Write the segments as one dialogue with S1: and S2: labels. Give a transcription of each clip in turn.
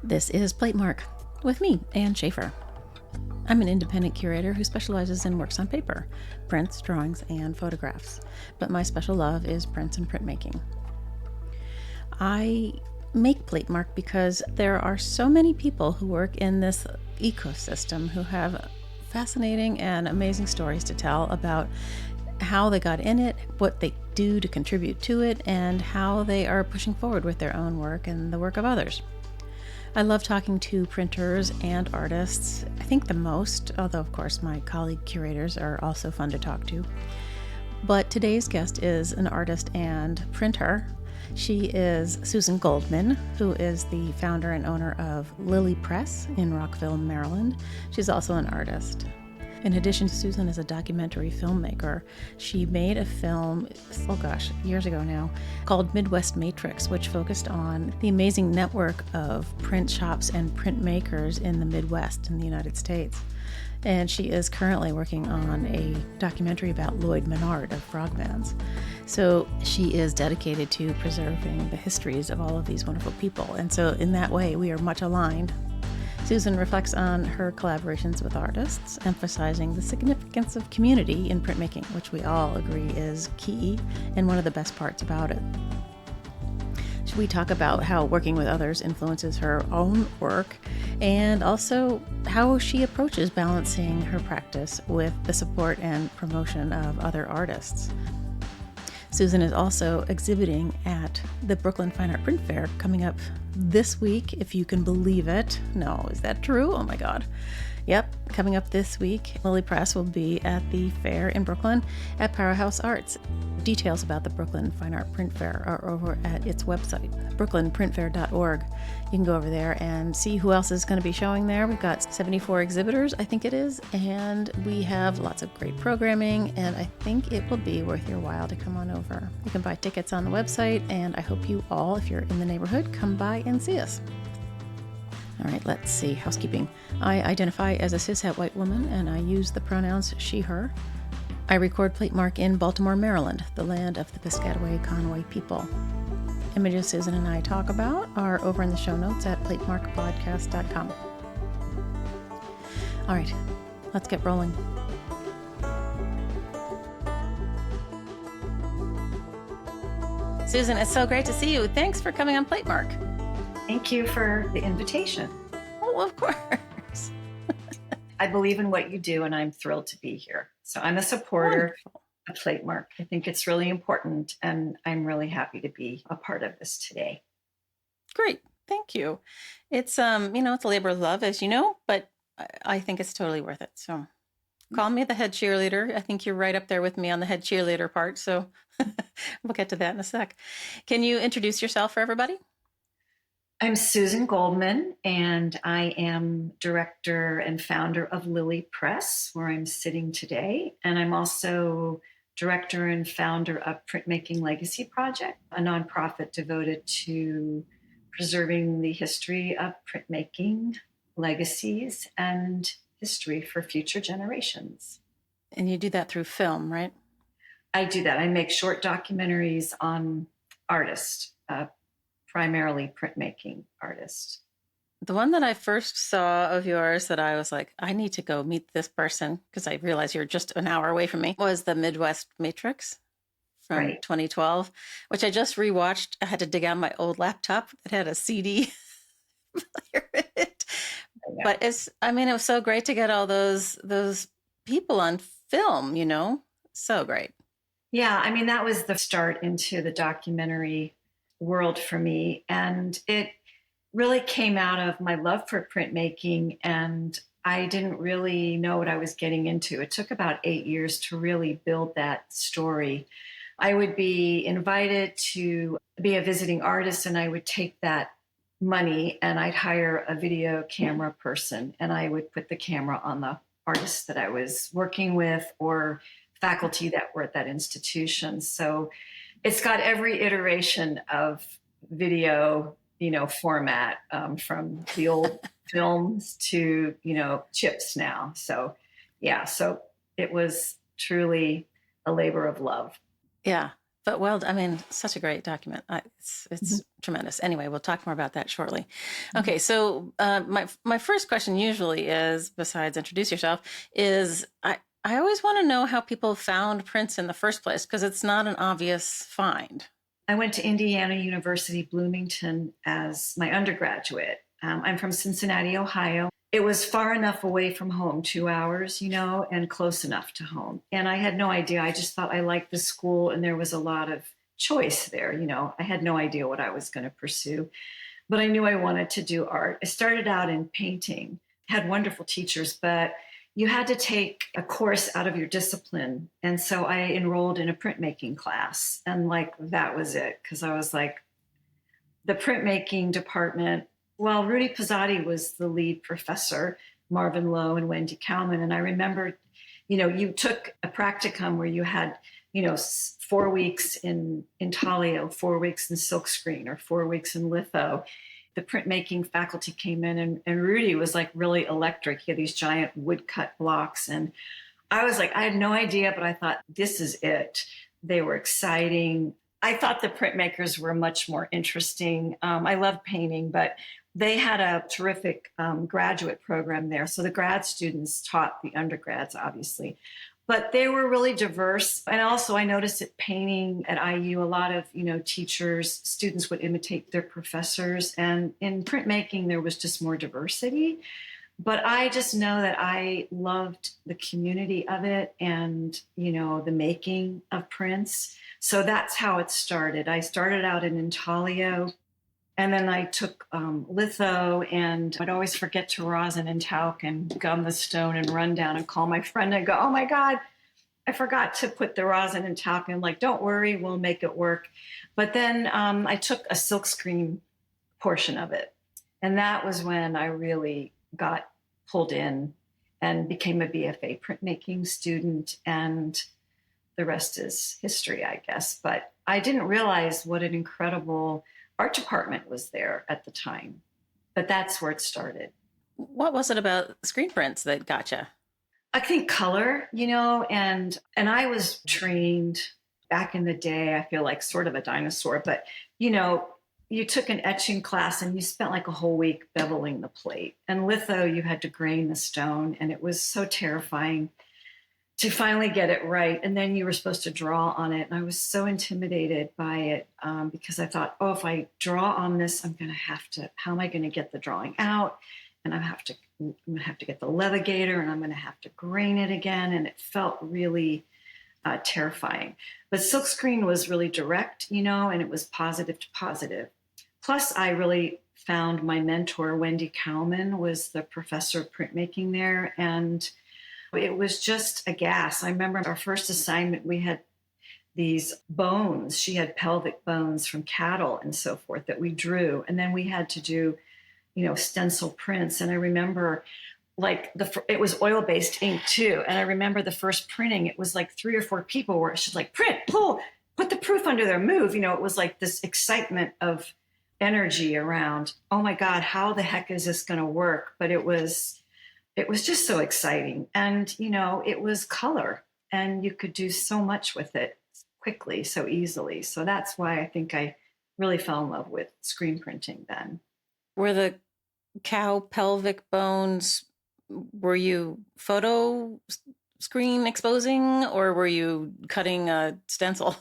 S1: This is Platemark with me, Ann Schaefer. I'm an independent curator who specializes in works on paper, prints, drawings, and photographs. But my special love is prints and printmaking. I make Platemark because there are so many people who work in this ecosystem who have fascinating and amazing stories to tell about how they got in it, what they do to contribute to it, and how they are pushing forward with their own work and the work of others. I love talking to printers and artists, I think the most, although of course my colleague curators are also fun to talk to. But today's guest is an artist and printer. She is Susan Goldman, who is the founder and owner of Lily Press in Rockville, Maryland. She's also an artist. In addition, Susan is a documentary filmmaker. She made a film, years ago now, called Midwest Matrix, which focused on the amazing network of print shops and printmakers in the Midwest in the United States. And she is currently working on a documentary about Lloyd Menard of Frogman's. So she is dedicated to preserving the histories of all of these wonderful people. And so in that way, we are much aligned. Susan reflects on her collaborations with artists, emphasizing the significance of community in printmaking, which we all agree is key and one of the best parts about it. We talk about how working with others influences her own work and also how she approaches balancing her practice with the support and promotion of other artists. Susan is also exhibiting at the Brooklyn Fine Art Print Fair coming up this week, if you can believe it. No, is that true? Oh my God. Yep, coming up this week, Lily Press will be at the fair in Brooklyn at Powerhouse Arts. Details about the Brooklyn Fine Art Print Fair are over at its website, brooklynprintfair.org. You can go over there and see who else is going to be showing there. We've got 74 exhibitors, I think it is, and we have lots of great programming, and I think it will be worth your while to come on over. You can buy tickets on the website, and I hope you all, if you're in the neighborhood, come by and see us. All right, let's see. Housekeeping. I identify as a cishet white woman, and I use the pronouns she, her. I record Platemark in Baltimore, Maryland, the land of the Piscataway Conway people. Images Susan and I talk about are over in the show notes at platemarkpodcast.com. All right, let's get rolling. Susan, it's so great to see you. Thanks for coming on Platemark.
S2: Thank you for the invitation.
S1: Oh, of course.
S2: I believe in what you do, and I'm thrilled to be here. So I'm a supporter
S1: Wonderful.
S2: of Platemark. I think it's really important, and I'm really happy to be a part of this today.
S1: Great. Thank you. It's, it's a labor of love, as you know, but I think it's totally worth it. So call me the head cheerleader. I think you're right up there with me on the head cheerleader part. So we'll get to that in a sec. Can you introduce yourself for everybody?
S2: I'm Susan Goldman, and I am director and founder of Lily Press, where I'm sitting today. And I'm also director and founder of Printmaking Legacy Project, a nonprofit devoted to preserving the history of printmaking, legacies, and history for future generations.
S1: And you do that through film, right?
S2: I do that. I make short documentaries on artists, primarily printmaking artists.
S1: The one that I first saw of yours that I was like, I need to go meet this person because I realized you're just an hour away from me, was the Midwest Matrix from 2012, which I just rewatched. I had to dig out my old laptop that had a CD player in it. But it was so great to get all those people on film, so great.
S2: Yeah, that was the start into the documentary world for me. And it really came out of my love for printmaking, and I didn't really know what I was getting into. It took about 8 years to really build that story. I would be invited to be a visiting artist, and I would take that money and I'd hire a video camera person, and I would put the camera on the artists that I was working with or faculty that were at that institution. So it's got every iteration of video, format, from the old films to, chips now. So, yeah, so it was truly a labor of love.
S1: Yeah, But well, I mean, such a great document. It's tremendous. Anyway, we'll talk more about that shortly. Okay, so my first question usually is, besides introduce yourself, is I always want to know how people found prints in the first place, because it's not an obvious find.
S2: I went to Indiana University, Bloomington as my undergraduate. I'm from Cincinnati, Ohio. It was far enough away from home, 2 hours, and close enough to home. And I had no idea. I just thought I liked the school and there was a lot of choice there. I had no idea what I was going to pursue, but I knew I wanted to do art. I started out in painting, had wonderful teachers, but you had to take a course out of your discipline. And so I enrolled in a printmaking class. And that was it. Because I was like, the printmaking department, well, Rudy Pizzotti was the lead professor, Marvin Lowe and Wendy Cowman. And I remember, you took a practicum where you had, 4 weeks in intaglio, 4 weeks in silkscreen, or 4 weeks in litho. The printmaking faculty came in and Rudy was really electric. He had these giant woodcut blocks. And I was I had no idea, but I thought, this is it. They were exciting. I thought the printmakers were much more interesting. I love painting, but they had a terrific graduate program there. So the grad students taught the undergrads, obviously. But they were really diverse. And also I noticed at painting at IU, a lot of, teachers, students would imitate their professors. And in printmaking, there was just more diversity. But I just know that I loved the community of it and, the making of prints. So that's how it started. I started out in intaglio, and then I took litho, and I'd always forget to rosin and talc and gum the stone and run down and call my friend and go, oh my God, I forgot to put the rosin and talc. And I'm like, don't worry, we'll make it work. But then I took a silkscreen portion of it. And that was when I really got pulled in and became a BFA printmaking student. And the rest is history, I guess. But I didn't realize what an incredible art department was there at the time. But that's where it started.
S1: What was it about screen prints that got you?
S2: I think color, and I was trained back in the day, I feel like sort of a dinosaur, but, you took an etching class and you spent a whole week beveling the plate. And litho, you had to grain the stone, and it was so terrifying to finally get it right. And then you were supposed to draw on it. And I was so intimidated by it because I thought, if I draw on this, how am I going to get the drawing out? And I'm going to have to get the levigator, and I'm going to have to grain it again. And it felt really terrifying. But silkscreen was really direct, and it was positive to positive. Plus, I really found my mentor, Wendy Cowman, was the professor of printmaking there. And it was just a gas. I remember our first assignment, we had these bones. She had pelvic bones from cattle and so forth that we drew. And then we had to do, stencil prints. And I remember it was oil-based ink too. And I remember the first printing, it was 3 or 4 people where she's print, pull, put the proof under there, move. It was this excitement of energy around, oh my God, how the heck is this going to work? But it was just so exciting. And, it was color, and you could do so much with it quickly, so easily. So that's why I think I really fell in love with screen printing then.
S1: Were the cow pelvic bones, were you photo screen exposing, or were you cutting a stencil?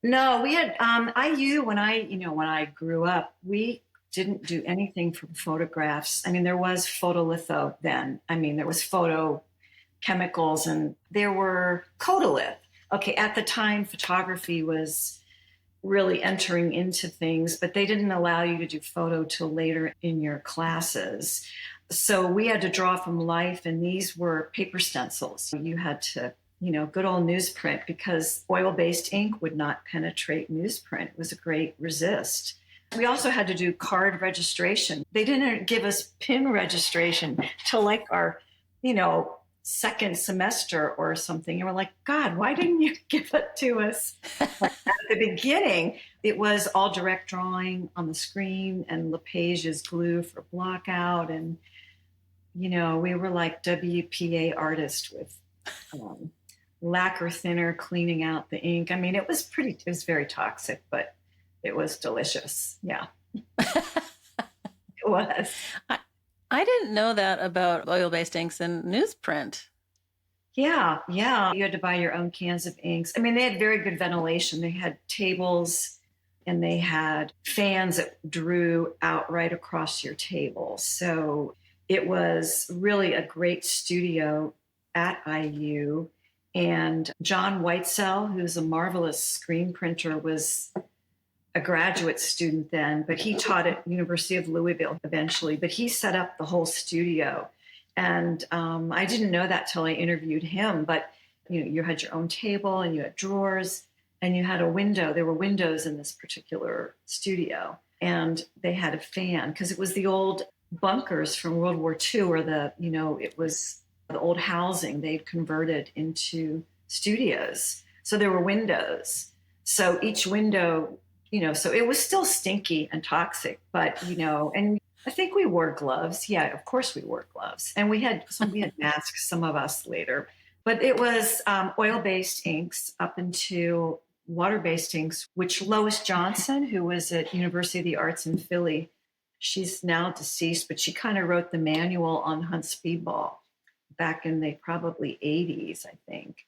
S2: No, we had IU when I grew up, we didn't do anything from photographs. I mean, there was photolitho then. I mean, there was photo chemicals, and there were Kodalith. Okay, at the time, photography was really entering into things, but they didn't allow you to do photo till later in your classes. So we had to draw from life, and these were paper stencils. You had to, good old newsprint, because oil-based ink would not penetrate newsprint. It was a great resist. We also had to do card registration. They didn't give us pin registration till our, second semester or something. And we're like, God, why didn't you give it to us at the beginning? It was all direct drawing on the screen and LePage's glue for block out. And, we were like WPA artists with lacquer thinner cleaning out the ink. I mean, it was very toxic, but it was delicious. Yeah, it was.
S1: I, I didn't know that about oil-based inks and newsprint.
S2: Yeah, yeah. You had to buy your own cans of inks. I mean, they had very good ventilation. They had tables and they had fans that drew out right across your table. So it was really a great studio at IU. And John Whitesell, who's a marvelous screen printer, was a graduate student then, but he taught at University of Louisville eventually. But he set up the whole studio, and I didn't know that till I interviewed him. But you had your own table, and you had drawers, and you had a window. There were windows in this particular studio, and they had a fan because it was the old bunkers from World War II, where it was the old housing they'd converted into studios. So there were windows. So each window, so it was still stinky and toxic, but, and I think we wore gloves. Yeah, of course we wore gloves. And we had masks, some of us later, but it was oil-based inks up into water-based inks, which Lois Johnson, who was at University of the Arts in Philly, she's now deceased, but she kind of wrote the manual on Hunt Speedball back in the probably 80s, I think.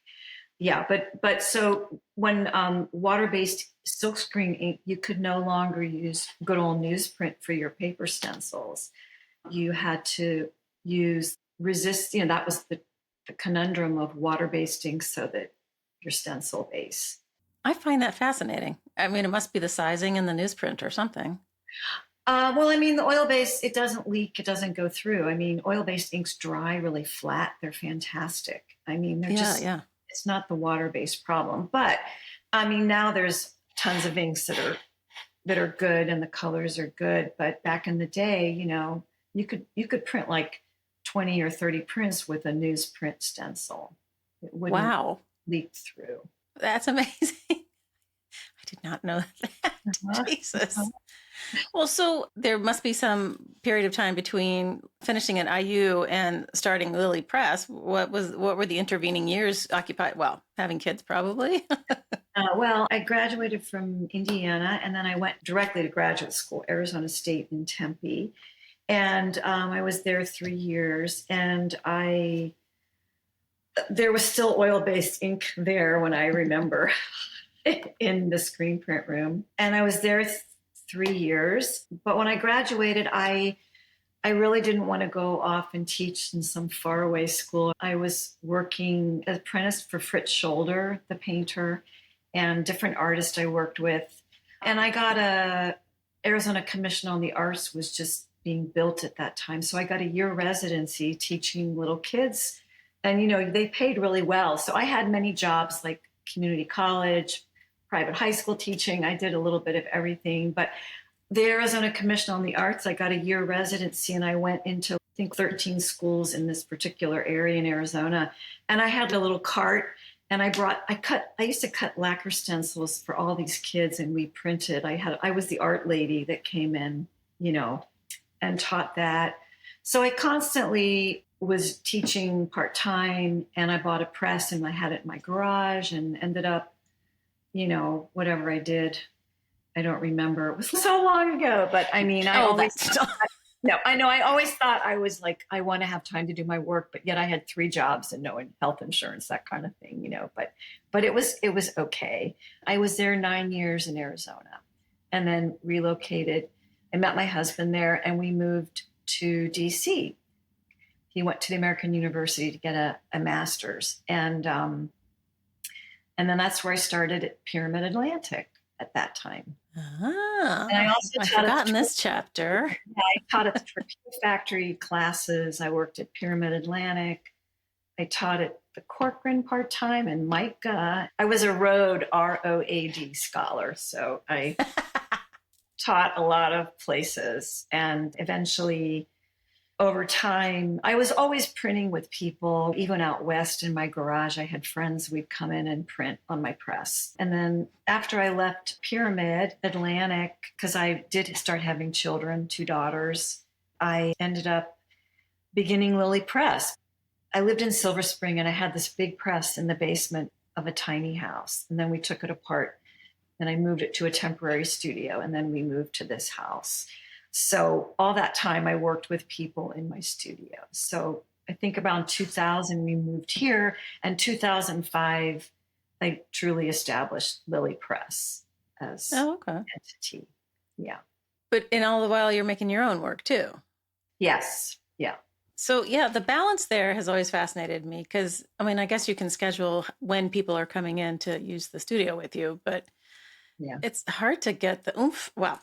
S2: Yeah, but so when water-based silkscreen ink, you could no longer use good old newsprint for your paper stencils. You had to use resist. That was the conundrum of water-based ink, so that your stencil base.
S1: I find that fascinating. I mean, it must be the sizing in the newsprint or something.
S2: Well, I mean, the oil-based, it doesn't leak, it doesn't go through. I mean, oil-based inks dry really flat. They're fantastic. I mean, they're it's not the water-based problem. But I mean, now there's tons of inks that are good and the colors are good. But back in the day, you could print like 20 or 30 prints with a newsprint stencil. It wouldn't leak through.
S1: That's amazing. I did not know that. Jesus. Well, so there must be some period of time between finishing at IU and starting Lily Press. What were the intervening years occupied? Well, having kids probably.
S2: Well, I graduated from Indiana, and then I went directly to graduate school, Arizona State in Tempe. And I was there 3 years, and there was still oil-based ink there when I remember in the screen print room. And I was there 3 years. But when I graduated, I really didn't want to go off and teach in some faraway school. I was working as apprentice for Fritz Scholder, the painter, and different artists I worked with. And I got a Arizona Commission on the Arts was just being built at that time. So I got a year residency teaching little kids. And, they paid really well. So I had many jobs like community college, private high school teaching. I did a little bit of everything. But the Arizona Commission on the Arts, I got a year residency, and I went into, I think, 13 schools in this particular area in Arizona. And I had a little cart, and I used to cut lacquer stencils for all these kids, and we printed. I was the art lady that came in, and taught that. So I constantly was teaching part-time, and I bought a press, and I had it in my garage, and ended up, whatever I did, I don't remember. It was so long ago, but I mean, I always thought I was like, I want to have time to do my work, but yet I had 3 jobs and no health insurance, that kind of thing, but it was okay. I was there 9 years in Arizona and then relocated. I met my husband there, and we moved to DC. He went to the American University to get a master's. And then that's where I started at Pyramid Atlantic at that time.
S1: Ah,
S2: and I also
S1: I've forgotten this chapter.
S2: I taught at the Torpedo Factory classes. I worked at Pyramid Atlantic. I taught at the Corcoran part-time and MICA. I was a ROAD scholar, so I taught a lot of places. And eventually, over time, I was always printing with people, even out west in my garage. I had friends, we'd come in and print on my press. And then after I left Pyramid Atlantic, because I did start having children, 2 daughters, I ended up beginning Lily Press. I lived in Silver Spring and I had this big press in the basement of a tiny house. And then we took it apart and I moved it to a temporary studio. And then we moved to this house. So all that time I worked with people in my studio. So I think around 2000 we moved here, and 2005 I truly established Lily Press as an entity. Yeah.
S1: But in all the while you're making your own work too.
S2: Yes. Yeah.
S1: So yeah, the balance there has always fascinated me because, I mean, I guess you can schedule when people are coming in to use the studio with you, but
S2: yeah, it's
S1: hard to get the oomph. Well,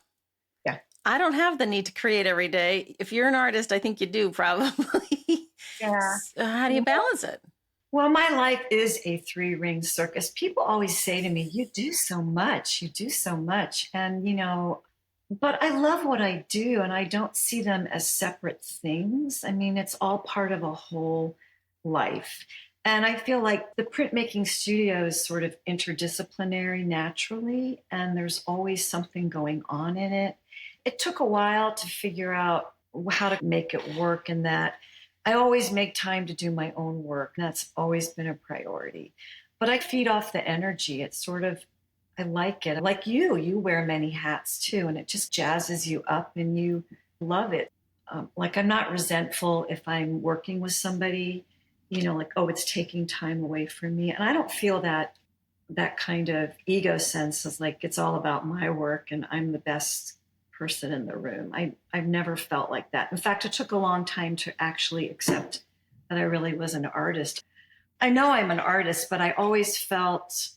S2: yeah,
S1: I don't have the need to create every day. If you're an artist, I think you do probably.
S2: Yeah.
S1: So how do you balance it?
S2: Well, my life is a three-ring circus. People always say to me, you do so much. And, but I love what I do, and I don't see them as separate things. I mean, it's all part of a whole life. And I feel like the printmaking studio is sort of interdisciplinary naturally, and there's always something going on in it. It took a while to figure out how to make it work, and that I always make time to do my own work. That's always been a priority. But I feed off the energy. It's sort of, I like it. Like you wear many hats too, and it just jazzes you up and you love it. Like I'm not resentful if I'm working with somebody, like, oh, it's taking time away from me. And I don't feel that kind of ego sense is like, it's all about my work and I'm the best person in the room. I've never felt like that. In fact, it took a long time to actually accept that I really was an artist. I know I'm an artist, but I always felt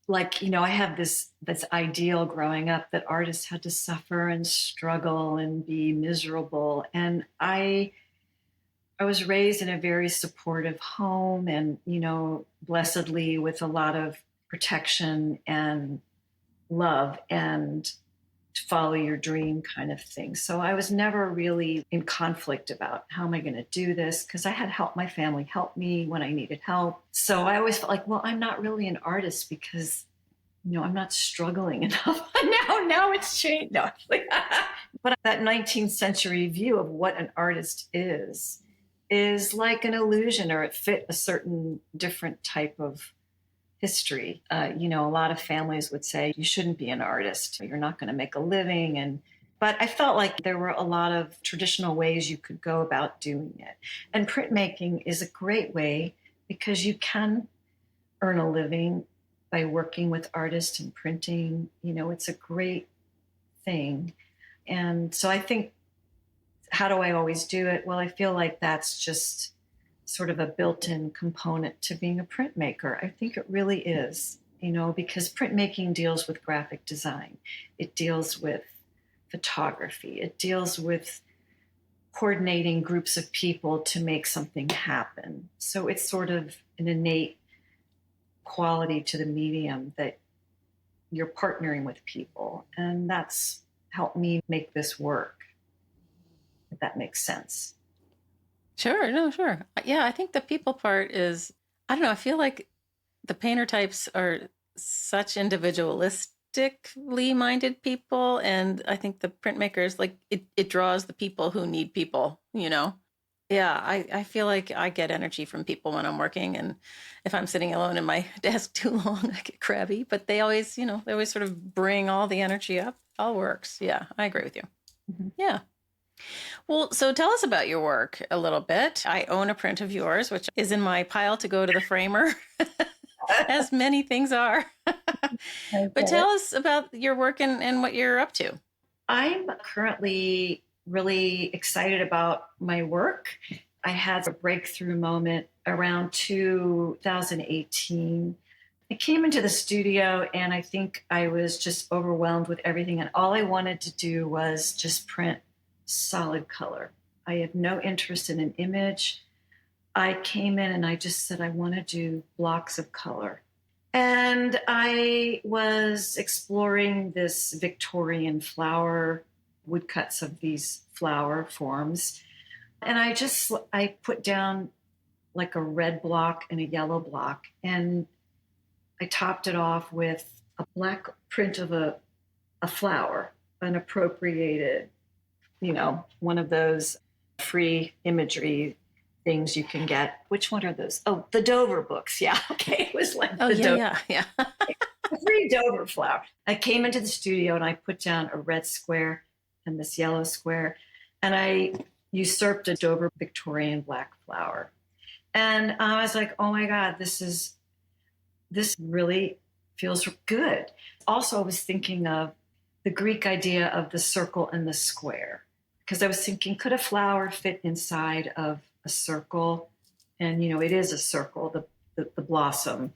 S2: like, I have this ideal growing up that artists had to suffer and struggle and be miserable. And I was raised in a very supportive home and, blessedly with a lot of protection and love and follow your dream kind of thing. So I was never really in conflict about how am I going to do this, because I had help. My family helped me when I needed help. So I always felt like, well, I'm not really an artist because, I'm not struggling enough. now it's changed. No, but that 19th century view of what an artist is like an illusion, or it fit a certain different type of history. A lot of families would say you shouldn't be an artist. You're not going to make a living. But I felt like there were a lot of traditional ways you could go about doing it. And printmaking is a great way because you can earn a living by working with artists and printing. It's a great thing. And so I think, how do I always do it? Well, I feel like that's just sort of a built-in component to being a printmaker. I think it really is, because printmaking deals with graphic design. It deals with photography. It deals with coordinating groups of people to make something happen. So it's sort of an innate quality to the medium that you're partnering with people. And that's helped me make this work, if that makes sense.
S1: Sure. No, sure. Yeah, I think the people part is, I don't know, I feel like the painter types are such individualistically minded people. And I think the printmakers, like, it draws the people who need people, Yeah, I feel like I get energy from people when I'm working. And if I'm sitting alone in my desk too long, I get crabby. But they always sort of bring all the energy up. All works. Yeah, I agree with you. Mm-hmm. Yeah. Well, so tell us about your work a little bit. I own a print of yours, which is in my pile to go to the framer, as many things are. Okay. But tell us about your work and what you're up to.
S2: I'm currently really excited about my work. I had a breakthrough moment around 2018. I came into the studio and I think I was just overwhelmed with everything. And all I wanted to do was just print solid color. I have no interest in an image. I came in and I just said, I want to do blocks of color. And I was exploring this Victorian flower, woodcuts of these flower forms. And I put down like a red block and a yellow block. And I topped it off with a black print of a flower, an appropriated, one of those free imagery things you can get. Which one are those? Oh, the Dover books. Yeah. Okay. It was like
S1: Oh,
S2: the Dover.
S1: yeah, yeah, yeah.
S2: A free Dover flower. I came into the studio and I put down a red square and this yellow square, and I usurped a Dover Victorian black flower. And I was like, oh my God, this really feels good. Also, I was thinking of the Greek idea of the circle and the square, because I was thinking, could a flower fit inside of a circle? And, it is a circle, the blossom.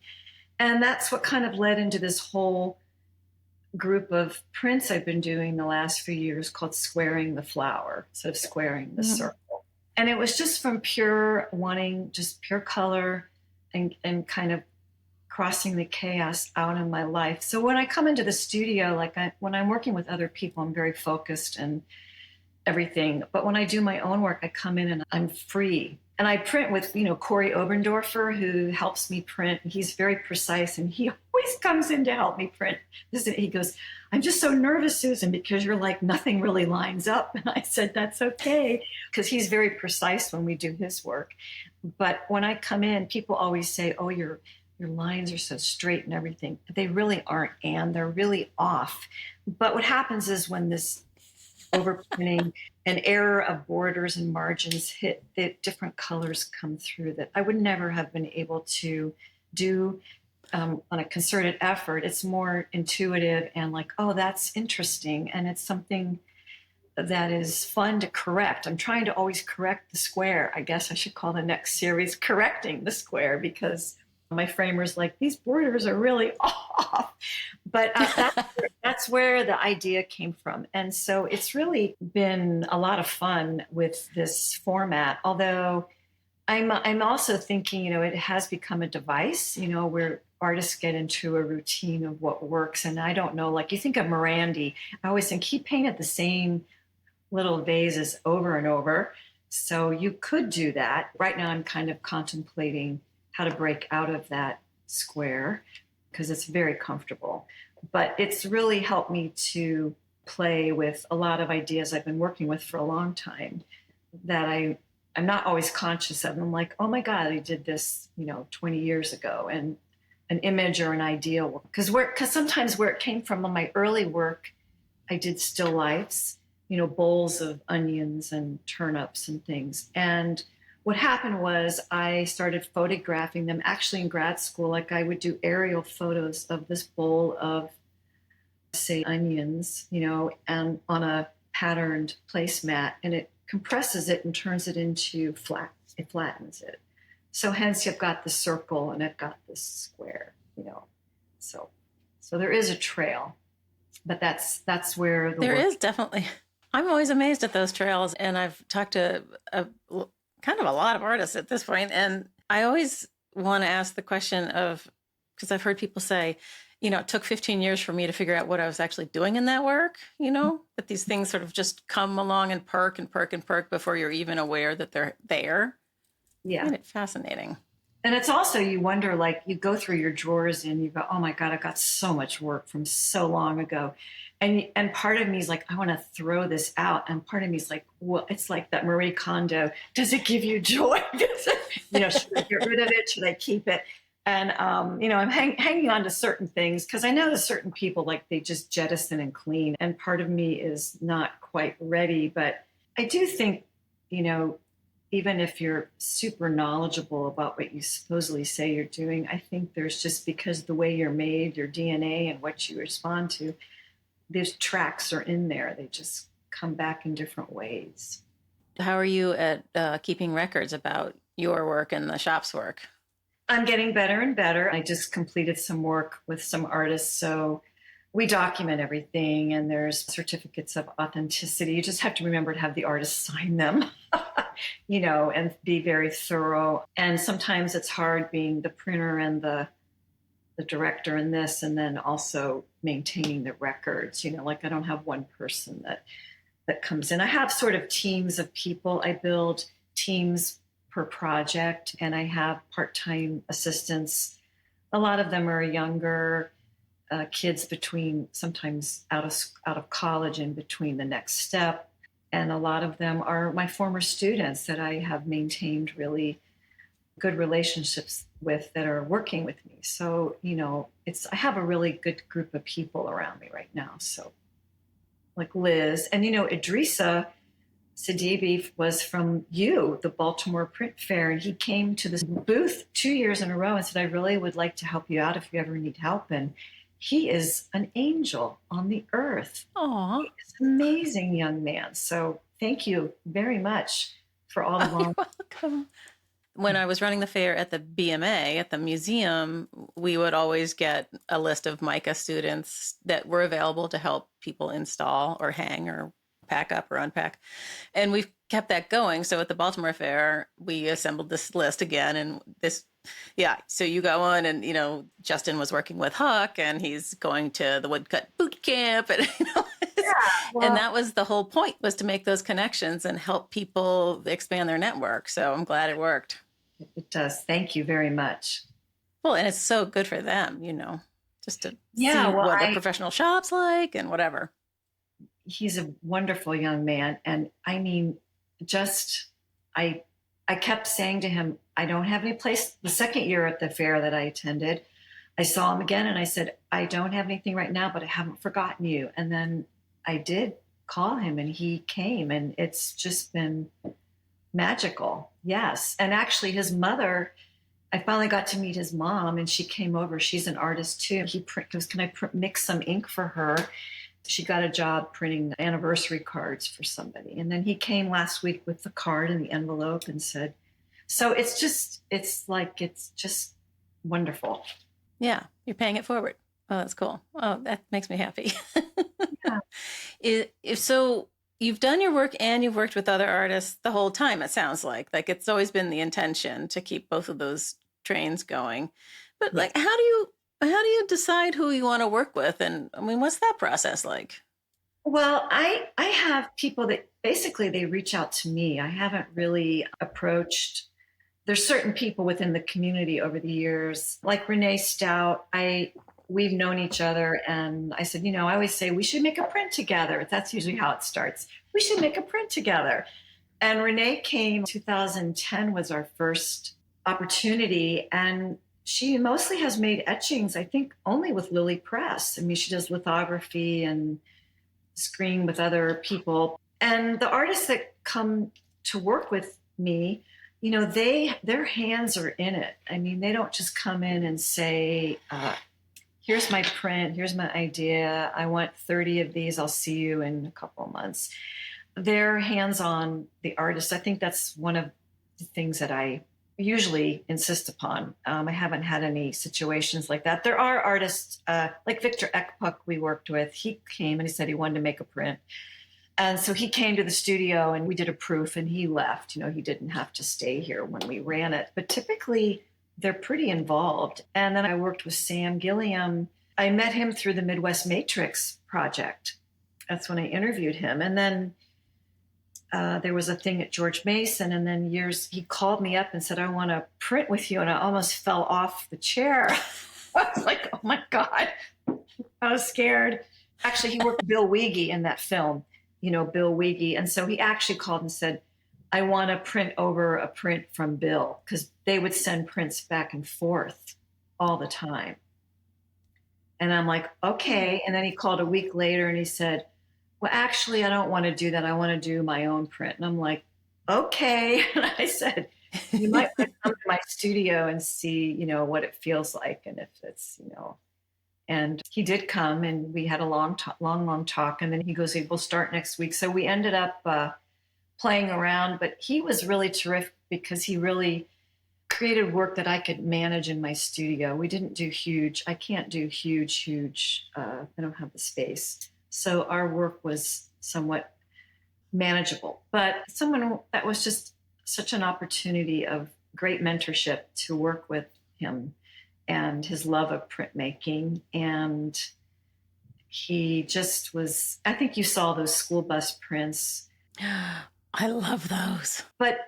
S2: And that's what kind of led into this whole group of prints I've been doing the last few years called Squaring the Flower, instead of Squaring the Circle. And it was just from pure wanting, just pure color and kind of crossing the chaos out in my life. So when I come into the studio, when I'm working with other people, I'm very focused and everything. But when I do my own work, I come in and I'm free. And I print with, Corey Oberndorfer, who helps me print. He's very precise, and he always comes in to help me print. He goes, I'm just so nervous, Susan, because you're like, nothing really lines up. And I said, that's okay, because he's very precise when we do his work. But when I come in, people always say, oh, your lines are so straight and everything. They really aren't, and they're really off. But what happens is when this overprinting, an error of borders and margins hit, that different colors come through that I would never have been able to do on a concerted effort. It's more intuitive and like, oh, that's interesting. And it's something that is fun to correct. I'm trying to always correct the square. I guess I should call the next series Correcting the Square, because my framer's like, these borders are really off. But that's where the idea came from. And so it's really been a lot of fun with this format, although I'm also thinking, it has become a device, where artists get into a routine of what works. And I don't know, like you think of Morandi, I always think he painted the same little vases over and over. So you could do that. Right now I'm kind of contemplating how to break out of that square, because it's very comfortable. But it's really helped me to play with a lot of ideas I've been working with for a long time that I'm not always conscious of. I'm like, oh my God, I did this, 20 years ago, and an image or an idea. Because sometimes where it came from in my early work, I did still lifes, bowls of onions and turnips and things. And what happened was I started photographing them actually in grad school. Like I would do aerial photos of this bowl of, say, onions, and on a patterned placemat, and it compresses it and turns it into flat. It flattens it. So hence you've got the circle and I've got this square, So there is a trail, but that's where
S1: there is definitely. I'm always amazed at those trails, and I've talked to kind of a lot of artists at this point, and I always want to ask the question of, because I've heard people say, it took 15 years for me to figure out what I was actually doing in that work, that these things sort of just come along and perk and perk and perk before you're even aware that they're there.
S2: Yeah.
S1: I find it fascinating.
S2: And it's also, you wonder, like you go through your drawers and you go, oh my God, I've got so much work from so long ago. And part of me is like, I want to throw this out. And part of me is like, well, it's like that Marie Kondo. Does it give you joy? Should I get rid of it? Should I keep it? And, I'm hanging on to certain things because I know there's certain people, like they just jettison and clean. And part of me is not quite ready. But I do think, even if you're super knowledgeable about what you supposedly say you're doing, I think there's just, because the way you're made, your DNA and what you respond to, these tracks are in there. They just come back in different ways.
S1: How are you at keeping records about your work and the shop's work?
S2: I'm getting better and better. I just completed some work with some artists. So we document everything, and there's certificates of authenticity. You just have to remember to have the artist sign them, and be very thorough. And sometimes it's hard being the printer and the director in this, and then also maintaining the records. Like I don't have one person that comes in. I have sort of teams of people. I build teams per project, and I have part-time assistants. A lot of them are younger kids, between sometimes out of college and between the next step. And a lot of them are my former students that I have maintained really good relationships with that are working with me. So, I have a really good group of people around me right now. So, like Liz, and Idrissa Sidibe was from the Baltimore Print Fair, and he came to this booth 2 years in a row and said, I really would like to help you out if you ever need help. And he is an angel on the earth.
S1: Aw.
S2: He's an amazing young man. So thank you very much for all the
S1: You're welcome. When I was running the fair at the BMA, at the museum, we would always get a list of MICA students that were available to help people install or hang or pack up or unpack. And we've kept that going. So at the Baltimore Fair, we assembled this list again. And so you go on and, Justin was working with Huck and he's going to the woodcut boot camp. And, and that was the whole point, was to make those connections and help people expand their network. So I'm glad it worked.
S2: It does. Thank you very much.
S1: Well, and it's so good for them, just to see what a professional shop's like and whatever.
S2: He's a wonderful young man. And I mean, I kept saying to him, I don't have any place. The second year at the fair that I attended, I saw him again and I said, I don't have anything right now, but I haven't forgotten you. And then I did call him and he came, and it's just been magical. Yes. And actually his mother, I finally got to meet his mom, and she came over. She's an artist too. He goes, can I mix some ink for her? She got a job printing anniversary cards for somebody. And then he came last week with the card and the envelope and said, so it's just wonderful.
S1: Yeah. You're paying it forward. Oh, that's cool. Oh, that makes me happy. Yeah. So you've done your work and you've worked with other artists the whole time, it sounds like. Like, it's always been the intention to keep both of those trains going. But like, how do you decide who you want to work with? And I mean, what's that process like?
S2: Well, I have people that basically they reach out to me. I haven't really approached. There's certain people within the community over the years, like Renee Stout. We've known each other, and I said, I always say we should make a print together. That's usually how it starts. We should make a print together. And Renee came. 2010 was our first opportunity, and she mostly has made etchings, I think, only with Lily Press. I mean, she does lithography and screen with other people. And the artists that come to work with me, their hands are in it. I mean, they don't just come in and say, here's my print, here's my idea, I want 30 of these, I'll see you in a couple of months. They're hands-on, the artist. I think that's one of the things that I usually insist upon. I haven't had any situations like that. There are artists like Victor Ekpuck we worked with. He came and he said he wanted to make a print. And so he came to the studio and we did a proof and he left. He didn't have to stay here when we ran it. But typically they're pretty involved. And then I worked with Sam Gilliam. I met him through the Midwest Matrix project. That's when I interviewed him. And then there was a thing at George Mason, and then he called me up and said, I want to print with you. And I almost fell off the chair. I was like, oh my God. I was scared. Actually, he worked with Bill Weege in that film, Bill Weege. And so he actually called and said, I want to print over a print from Bill, because they would send prints back and forth all the time. And I'm like, okay. And then he called a week later and he said, well, actually, I don't want to do that. I want to do my own print. And I'm like, okay. And I said, you might want to come to my studio and see, what it feels like. And if it's, and he did come and we had a long talk. And then he goes, we'll start next week. So we ended up playing around, but he was really terrific because he really created work that I could manage in my studio. We didn't do I can't do huge, I don't have the space. So our work was somewhat manageable, but someone that was just such an opportunity of great mentorship to work with him and his love of printmaking. And he just was, I think you saw those school bus prints.
S1: I love those.
S2: But,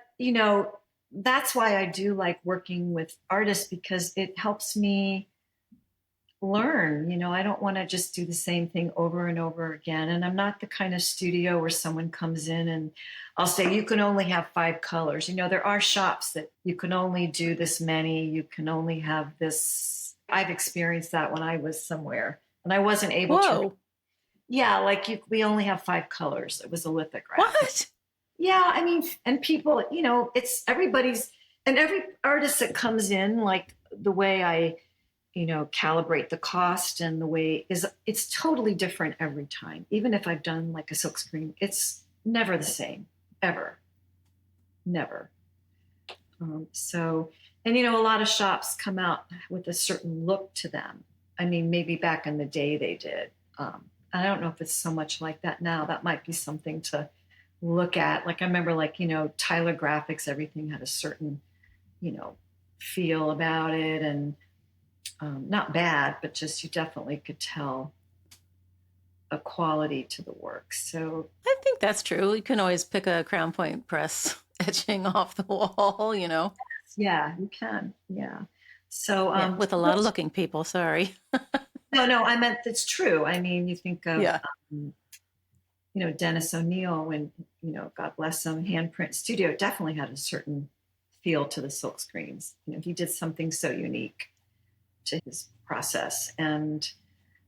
S2: that's why I do like working with artists, because it helps me learn. I don't want to just do the same thing over and over again. And I'm not the kind of studio where someone comes in and I'll say, you can only have 5 colors. There are shops that you can only do this many, you can only have this. I've experienced that when I was somewhere and I wasn't able to. Yeah, like we only have 5 colors. It was a lithograph.
S1: What?
S2: Yeah, I mean, and people, it's everybody's, and every artist that comes in, like the way I, calibrate the cost and the way it's totally different every time. Even if I've done like a silkscreen, it's never the same, ever, never. And a lot of shops come out with a certain look to them. I mean, maybe back in the day they did. I don't know if it's so much like that now. That might be something to look at. Like I remember, Tyler Graphics, everything had a certain, feel about it, and not bad, but just you definitely could tell a quality to the work. So
S1: I think that's true. You can always pick a crown point press etching off the wall,
S2: Yeah, you can. Yeah. So
S1: with a lot of looking people. Sorry.
S2: No, I meant it's true. I mean, you think of Dennis O'Neill, when God bless him, Handprint Studio definitely had a certain feel to the silk screens. He did something so unique to his process, and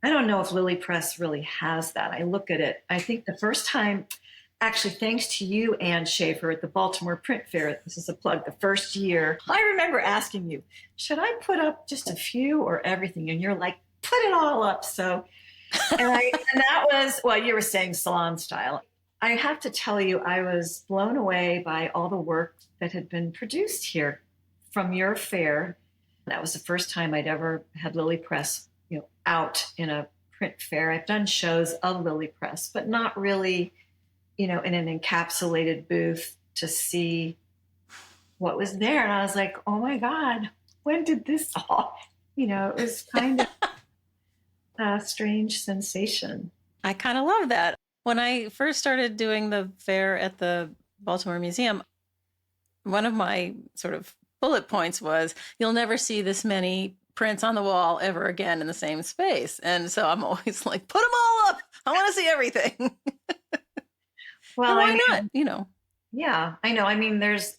S2: I don't know if Lily Press really has that. I look at it. I think the first time, actually, thanks to you, Ann Schaefer, at the Baltimore Print Fair, this is a plug, the first year, I remember asking you, should I put up just a few or everything? And you're like, put it all up. So, and that was, well, you were saying salon style. I have to tell you, I was blown away by all the work that had been produced here from your fair. That was the first time I'd ever had Lily Press, out in a print fair. I've done shows of Lily Press, but not really, in an encapsulated booth to see what was there. And I was like, oh my God, when did this all, it was kind of a strange sensation.
S1: I kind of love that. When I first started doing the fair at the Baltimore Museum, one of my sort of bullet points was, you'll never see this many prints on the wall ever again in the same space. And so I'm always like, put them all up. I want to see everything.
S2: Well,
S1: why not?
S2: Yeah, I know. I mean, there's,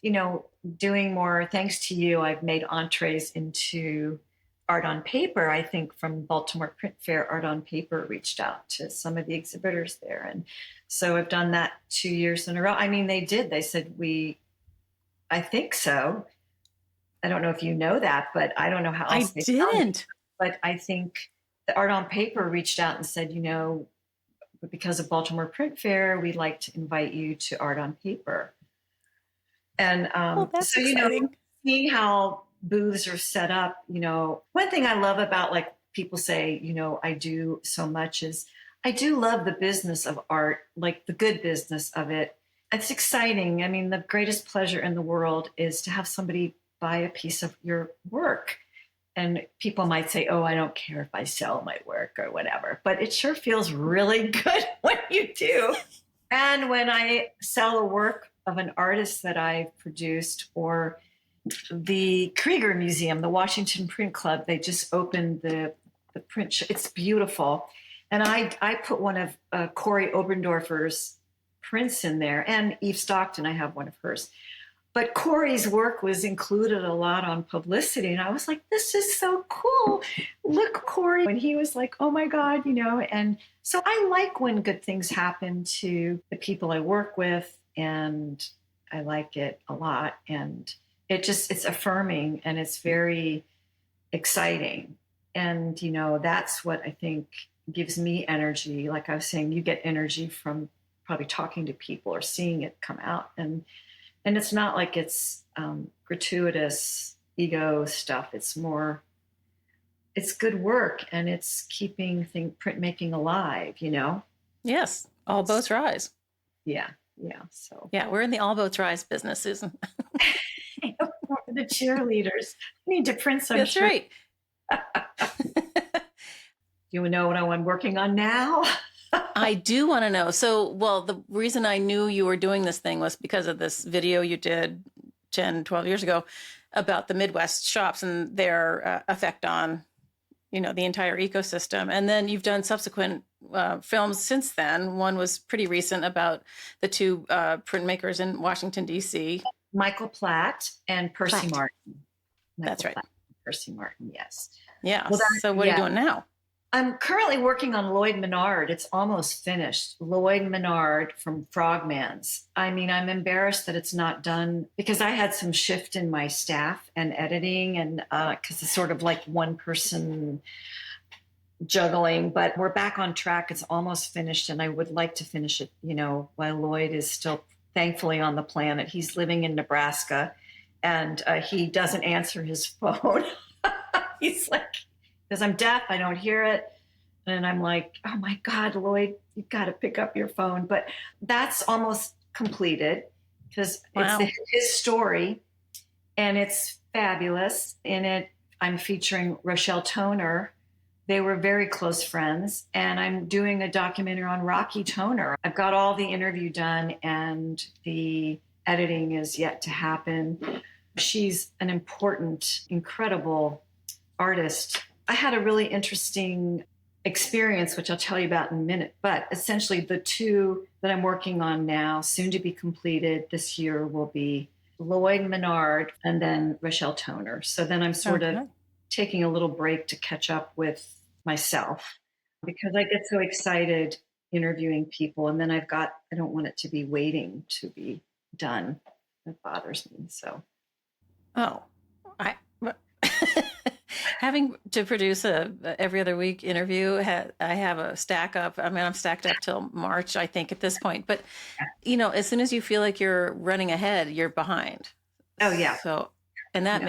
S2: doing more, thanks to you, I've made entrees into art on paper. I think from Baltimore Print Fair, Art on Paper reached out to some of the exhibitors there. And so I've done that 2 years in a row. I mean, they did. They said, I think so. I don't know if you know that, but I don't know how else
S1: I didn't.
S2: But I think the Art on Paper reached out and said, because of Baltimore Print Fair, we'd like to invite you to Art on Paper. And
S1: that's exciting.
S2: Seeing how booths are set up, one thing I love about, like, people say, I do so much, is I do love the business of art, like the good business of it. It's exciting. I mean, the greatest pleasure in the world is to have somebody buy a piece of your work. And people might say, oh, I don't care if I sell my work or whatever, but it sure feels really good when you do. And when I sell a work of an artist that I've produced, or the Krieger Museum, the Washington Print Club, they just opened the print show. It's beautiful. And I put one of Corey Oberndorfer's prints in there, and Eve Stockton, I have one of hers. But Corey's work was included a lot on publicity. And I was like, this is so cool. Look, Corey. And he was like, oh my God, And so I like when good things happen to the people I work with, and I like it a lot. And it's affirming, and it's very exciting. And, that's what I think gives me energy. Like I was saying, you get energy from probably talking to people or seeing it come out. And it's not like it's gratuitous ego stuff. It's more, it's good work, and it's keeping printmaking alive,
S1: Yes. All boats rise.
S2: Yeah. So
S1: yeah, we're in the all boats rise business, Susan.
S2: The cheerleaders need to print some.
S1: That's right.
S2: You know what I'm working on now?
S1: I do want to know. So, well, the reason I knew you were doing this thing was because of this video you did 10, 12 years ago about the Midwest shops and their effect on, the entire ecosystem. And then you've done subsequent films since then. One was pretty recent about the two printmakers in Washington, D.C.
S2: Michael Platt and Percy
S1: Platt.
S2: Martin.
S1: That's right.
S2: Platt and Percy Martin, yes.
S1: Yeah. Well, so what are you doing now?
S2: I'm currently working on Lloyd Menard. It's almost finished. Lloyd Menard from Frogmans. I mean, I'm embarrassed that it's not done because I had some shift in my staff and editing, and because it's sort of like one person juggling, but we're back on track. It's almost finished, and I would like to finish it, while Lloyd is still thankfully on the planet. He's living in Nebraska, and he doesn't answer his phone. He's like, because I'm deaf, I don't hear it. And I'm like, oh my God, Lloyd, you've got to pick up your phone. But that's almost completed because it's his story and it's fabulous. In it, I'm featuring Rochelle Toner. They were very close friends. And I'm doing a documentary on Rocky Toner. I've got all the interview done and the editing is yet to happen. She's an important, incredible artist. I had a really interesting experience, which I'll tell you about in a minute. But essentially, the two that I'm working on now, soon to be completed this year, will be Lloyd Menard and then Rochelle Toner. So then I'm sort of taking a little break to catch up with myself because I get so excited interviewing people. And then I don't want it to be waiting to be done. It bothers me. So.
S1: Having to produce a every other week interview, I have a stack up. I mean, I'm stacked up till March, I think, at this point. But, as soon as you feel like you're running ahead, you're behind.
S2: Oh, yeah.
S1: So, and that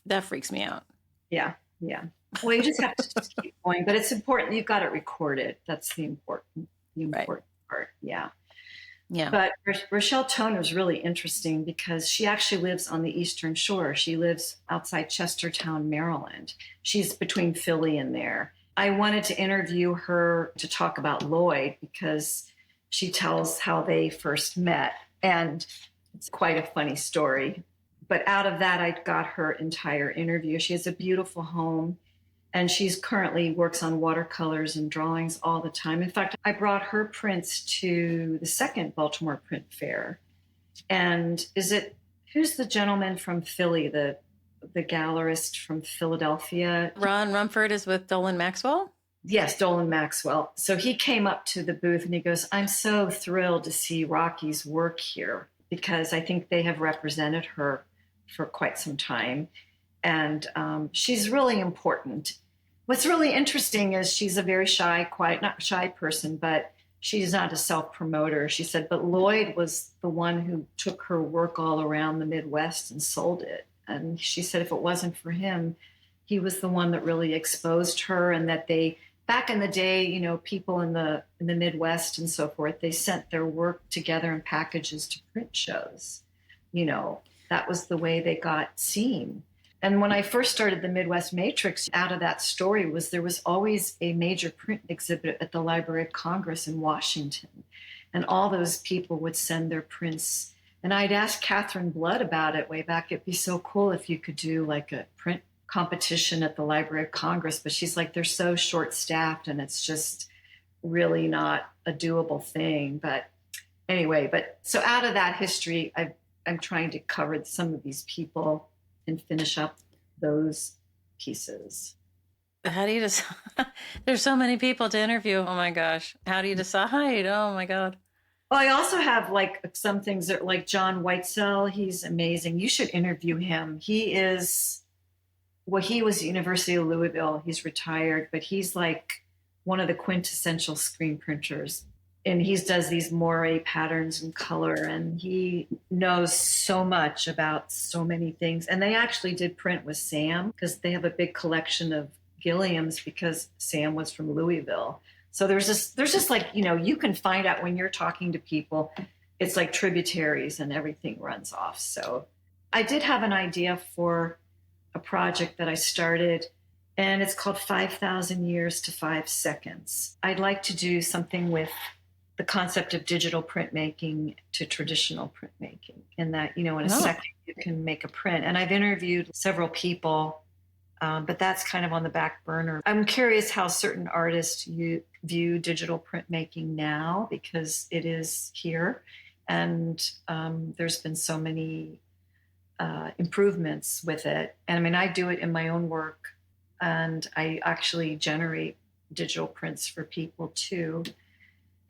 S1: that freaks me out.
S2: Yeah. Yeah. Well, you just have to just keep going. But it's important. You've got it recorded. That's the important part. Yeah.
S1: Yeah.
S2: But Rochelle Toner is really interesting because she actually lives on the Eastern Shore. She lives outside Chestertown, Maryland. She's between Philly and there. I wanted to interview her to talk about Lloyd because she tells how they first met. And it's quite a funny story. But out of that, I got her entire interview. She has a beautiful home. And she's currently works on watercolors and drawings all the time. In fact, I brought her prints to the second Baltimore Print Fair. And who's the gentleman from Philly, the gallerist from Philadelphia?
S1: Ron Rumford is with Dolan Maxwell?
S2: Yes, Dolan Maxwell. So he came up to the booth and he goes, I'm so thrilled to see Rocky's work here because I think they have represented her for quite some time. And she's really important. What's really interesting is she's a very shy, quiet, not shy person, but she's not a self-promoter. She said, but Lloyd was the one who took her work all around the Midwest and sold it. And she said, if it wasn't for him, he was the one that really exposed her. And that back in the day, people in the Midwest and so forth, they sent their work together in packages to print shows. That was the way they got seen. And when I first started the Midwest Matrix, out of that story there was always a major print exhibit at the Library of Congress in Washington. And all those people would send their prints. And I'd asked Catherine Blood about it way back. It'd be so cool if you could do like a print competition at the Library of Congress. But she's like, they're so short-staffed and it's just really not a doable thing. But anyway, so out of that history, I'm trying to cover some of these people and finish up those pieces.
S1: How do you decide? There's so many people to interview. Oh my gosh. How do you decide? Oh my God.
S2: Well, I also have like some things that like John Whitesell. He's amazing. You should interview him. He was University of Louisville. He's retired, but he's like one of the quintessential screen printers. And he does these moire patterns and color, and he knows so much about so many things. And they actually did print with Sam because they have a big collection of Gilliams because Sam was from Louisville. So there's just like, you can find out when you're talking to people, it's like tributaries and everything runs off. So I did have an idea for a project that I started, and it's called 5,000 Years to 5 Seconds. I'd like to do something with the concept of digital printmaking to traditional printmaking, in that, in a second you can make a print. And I've interviewed several people But that's kind of on the back burner. I'm curious how certain artists view digital printmaking now, because it is here. And there's been so many improvements with it. And I mean, I do it in my own work, and I actually generate digital prints for people too.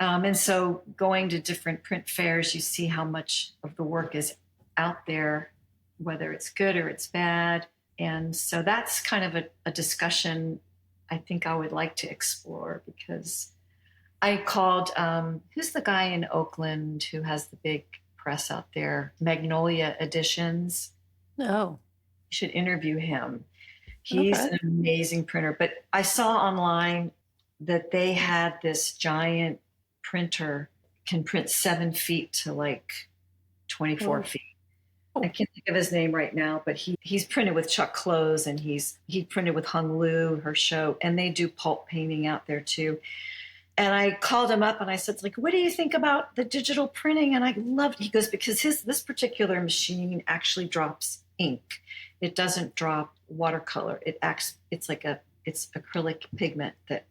S2: And so going to different print fairs, you see how much of the work is out there, whether it's good or it's bad. And so that's kind of a discussion I think I would like to explore, because I called, who's the guy in Oakland who has the big press out there, Magnolia Editions.
S1: Oh,
S2: You should interview him. He's an amazing printer. But I saw online that they had this giant printer, can print 7 feet to like 24 feet. I can't think of his name right now, but he's printed with Chuck Close, and he printed with Hung Lu, her show, and they do pulp painting out there too. And I called him up and I said, like, what do you think about the digital printing? And I loved, he goes, because this particular machine actually drops ink. It doesn't drop watercolor. It's acrylic pigment that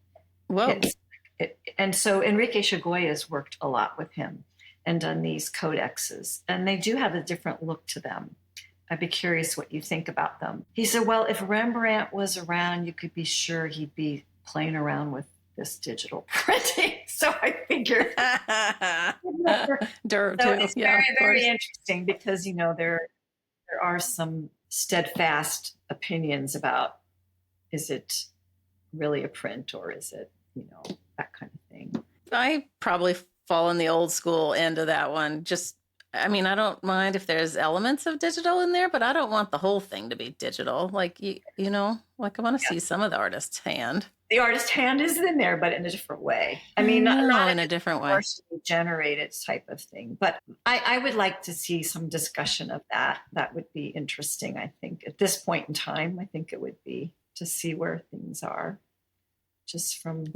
S2: hits it. And so Enrique Chagoya's worked a lot with him and done these codexes, and they do have a different look to them. I'd be curious what you think about them. He said, well, if Rembrandt was around, you could be sure he'd be playing around with this digital printing. So I figured it's very, very interesting, because, you know, there are some steadfast opinions about, is it really a print, or is it, you know, that kind of thing.
S1: I probably fall in the old school end of that one. I mean, I don't mind if there's elements of digital in there, but I don't want the whole thing to be digital. Like, you know, like I want to see some of the artist's hand.
S2: The artist's hand is in there, but in a different way. I mean, not in a different way. Generated type of thing. But I would like to see some discussion of that. That would be interesting, I think. At this point in time, I think it would be, to see where things are, just from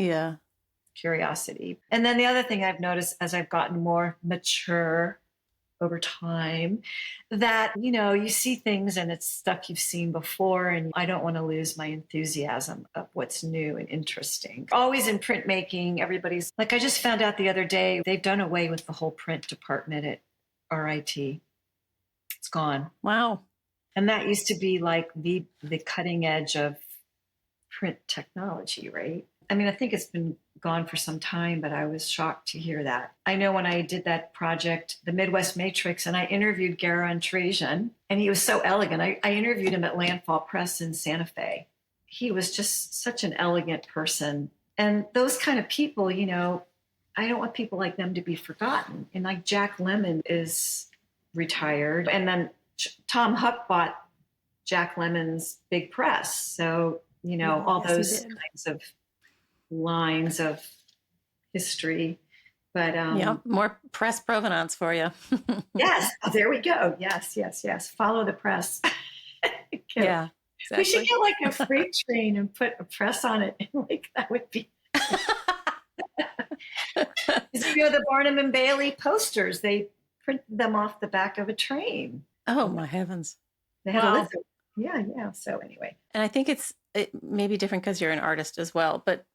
S2: curiosity. And then the other thing I've noticed as I've gotten more mature over time, that, you know, you see things and it's stuff you've seen before, and I don't want to lose my enthusiasm of what's new and interesting. Always in printmaking, everybody's like, I just found out the other day, they've done away with the whole print department at RIT. It's gone.
S1: Wow.
S2: And that used to be like the cutting edge of print technology, right? I mean, I think it's been gone for some time, but I was shocked to hear that. I know when I did that project, the Midwest Matrix, and I interviewed Garon Trajan, and he was so elegant. I interviewed him at Landfall Press in Santa Fe. He was just such an elegant person. And those kind of people, you know, I don't want people like them to be forgotten. And like Jack Lemmon is retired. And then Tom Huck bought Jack Lemmon's big press. So, you know, all those kinds of lines of history. But
S1: more press provenance for you.
S2: Yes, there we go. Yes. Follow the press.
S1: Yeah, exactly.
S2: We should get like a freight train and put a press on it. Like, that would be. You know, the Barnum and Bailey posters, they printed them off the back of a train.
S1: Oh my heavens!
S2: They had a list. Yeah. So anyway,
S1: and I think it may be different because you're an artist as well, but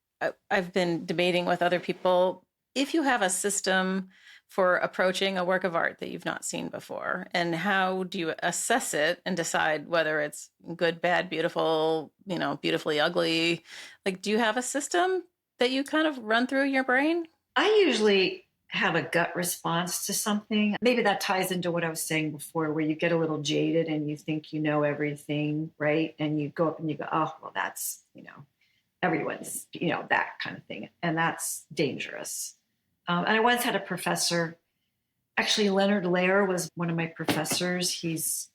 S1: I've been debating with other people, if you have a system for approaching a work of art that you've not seen before, and how do you assess it and decide whether it's good, bad, beautiful, you know, beautifully ugly? Like, do you have a system that you kind of run through your brain?
S2: I usually have a gut response to something. Maybe that ties into what I was saying before, where you get a little jaded and you think you know everything, right? And you go up and you go, oh, well, that's, you know, everyone's, you know, that kind of thing. And that's dangerous. And I once had a professor, actually Leonard Lair was one of my professors. He's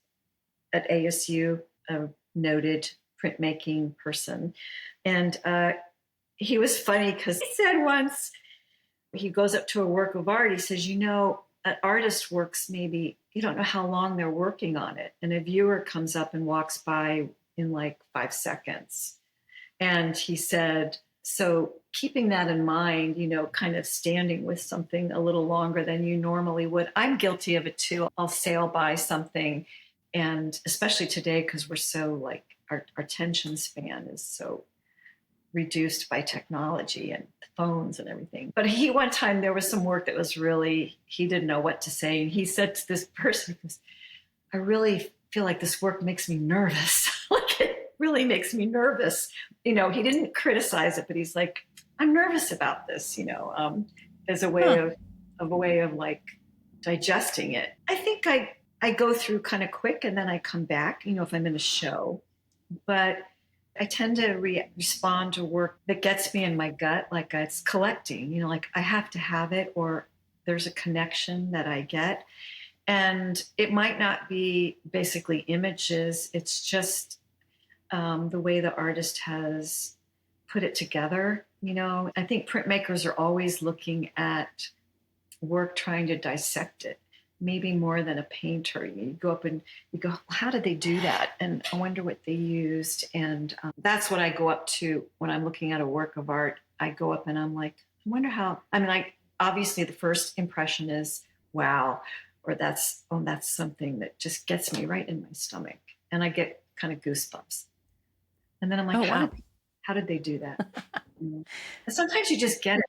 S2: at ASU, a noted printmaking person. And he was funny because he said once, he goes up to a work of art, he says, you know, an artist works maybe, you don't know how long they're working on it. And a viewer comes up and walks by in like 5 seconds. And he said, so keeping that in mind, you know, kind of standing with something a little longer than you normally would. I'm guilty of it too. I'll sail by something, and especially today, because we're so like our attention span is so reduced by technology and phones and everything. But one time there was some work that was really, he didn't know what to say. And he said to this person, he goes, I really feel like this work makes me nervous. Like it really makes me nervous. He didn't criticize it, but he's like, I'm nervous about this, as a way of like digesting it. I think I go through kind of quick and then I come back, if I'm in a show, but I tend to respond to work that gets me in my gut, like it's collecting, like I have to have it, or there's a connection that I get. And it might not be basically images. It's just the way the artist has put it together. I think printmakers are always looking at work, trying to dissect it, maybe more than a painter. You go up and you go, how did they do that? And I wonder what they used. And that's what I go up to when I'm looking at a work of art. I go up and I'm like, I wonder how, obviously the first impression is, wow, or that's something that just gets me right in my stomach. And I get kind of goosebumps. And then I'm like, how did they do that? And sometimes you just get it.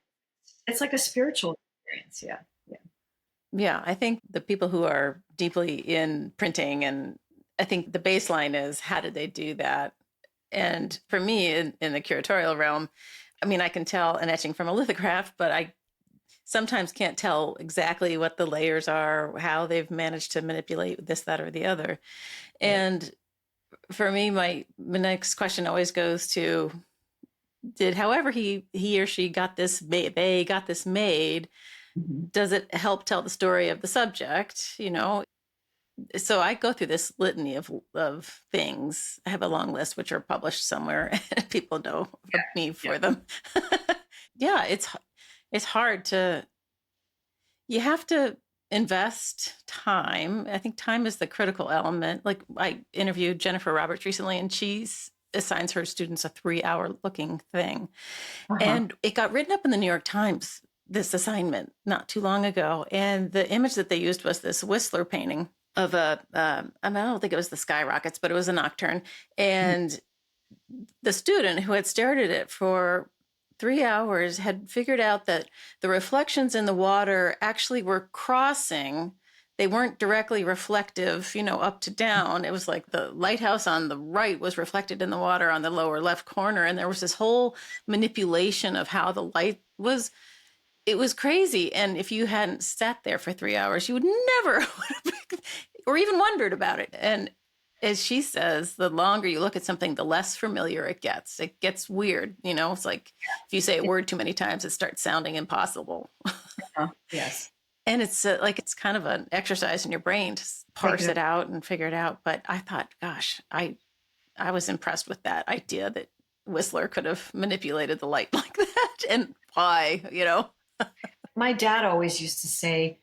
S2: It's like a spiritual experience. Yeah.
S1: Yeah, I think the people who are deeply in printing, and I think the baseline is, how did they do that? And for me, in the curatorial realm, I can tell an etching from a lithograph, but I sometimes can't tell exactly what the layers are, how they've managed to manipulate this, that, or the other. Right. And for me, my next question always goes to, however he or she got this made, mm-hmm. Does it help tell the story of the subject? So I go through this litany of things. I have a long list, which are published somewhere. People know me for them. Yeah, it's hard to. You have to invest time. I think time is the critical element. Like I interviewed Jennifer Roberts recently, and she assigns her students a 3-hour looking thing, and it got written up in the New York Times, this assignment, not too long ago. And the image that they used was this Whistler painting of I don't think it was the skyrockets, but it was a nocturne. And the student who had stared at it for 3 hours had figured out that the reflections in the water actually were crossing. They weren't directly reflective, up to down. It was like the lighthouse on the right was reflected in the water on the lower left corner. And there was this whole manipulation of how the light was. It was crazy. And if you hadn't sat there for 3 hours, you would never or even wondered about it. And as she says, the longer you look at something, the less familiar it gets. It gets weird. It's like if you say a word too many times, it starts sounding impossible.
S2: Yes.
S1: And it's it's kind of an exercise in your brain to parse it out and figure it out. But I thought, gosh, I was impressed with that idea that Whistler could have manipulated the light like that. And why,
S2: My dad always used to say,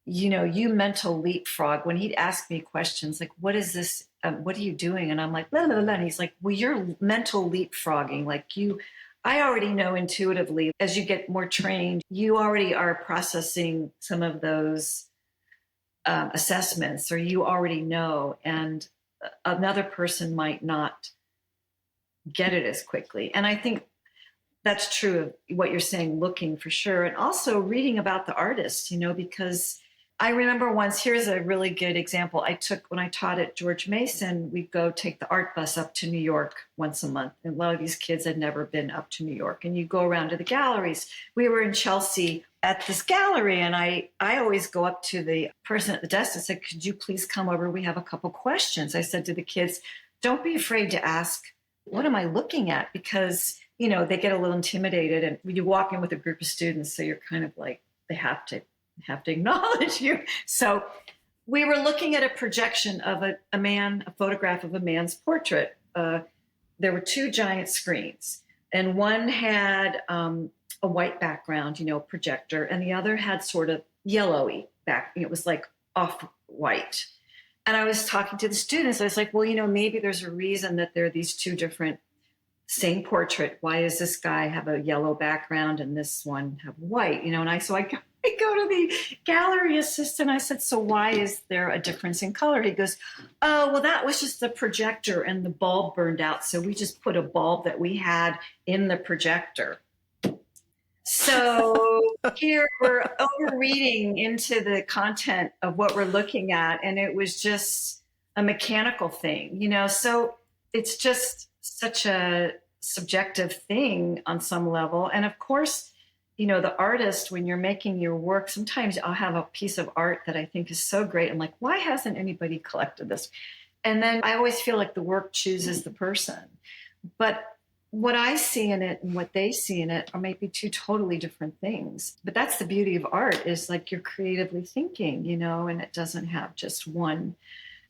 S2: you mental leapfrog. When he'd ask me questions like, what is this? What are you doing? And I'm like, blah, blah, blah. And he's like, well, you're mental leapfrogging. Like I already know intuitively, as you get more trained, you already are processing some of those assessments, or you already know. And another person might not get it as quickly. And I think that's true of what you're saying, looking for sure. And also reading about the artist, because I remember once, here's a really good example I took when I taught at George Mason. We'd go take the art bus up to New York once a month. And a lot of these kids had never been up to New York. And you go around to the galleries. We were in Chelsea at this gallery. And I always go up to the person at the desk and said, could you please come over? We have a couple questions. I said to the kids, don't be afraid to ask, what am I looking at? Because they get a little intimidated, and when you walk in with a group of students, so you're kind of like, they have to acknowledge you. So we were looking at a projection of a photograph of a man's portrait. There were two giant screens, and one had a white background, projector, and the other had sort of yellowy back. It was like off-white. And I was talking to the students. I was like, well, maybe there's a reason that there are these two different same portrait. Why does this guy have a yellow background and this one have white? And I I go to the gallery assistant. I said, so why is there a difference in color? He goes, oh, well, that was just the projector and the bulb burned out. So we just put a bulb that we had in the projector. So here we're overreading into the content of what we're looking at. And it was just a mechanical thing, so it's just such a subjective thing on some level. And of course, the artist, when you're making your work, sometimes I'll have a piece of art that I think is so great. I'm like, why hasn't anybody collected this? And then I always feel like the work chooses the person. But what I see in it and what they see in it are maybe two totally different things. But that's the beauty of art, is like you're creatively thinking, and it doesn't have just one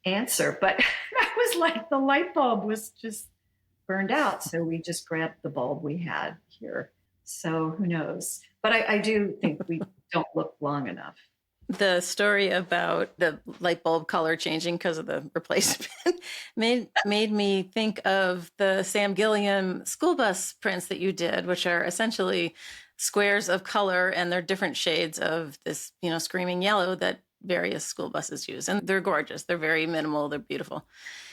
S2: answer. But I was like, the light bulb was just burned out. So we just grabbed the bulb we had here. So who knows? But I do think we don't look long enough.
S1: The story about the light bulb color changing because of the replacement made me think of the Sam Gilliam school bus prints that you did, which are essentially squares of color, and they're different shades of this, screaming yellow that various school buses use. And they're gorgeous. They're very minimal. They're beautiful.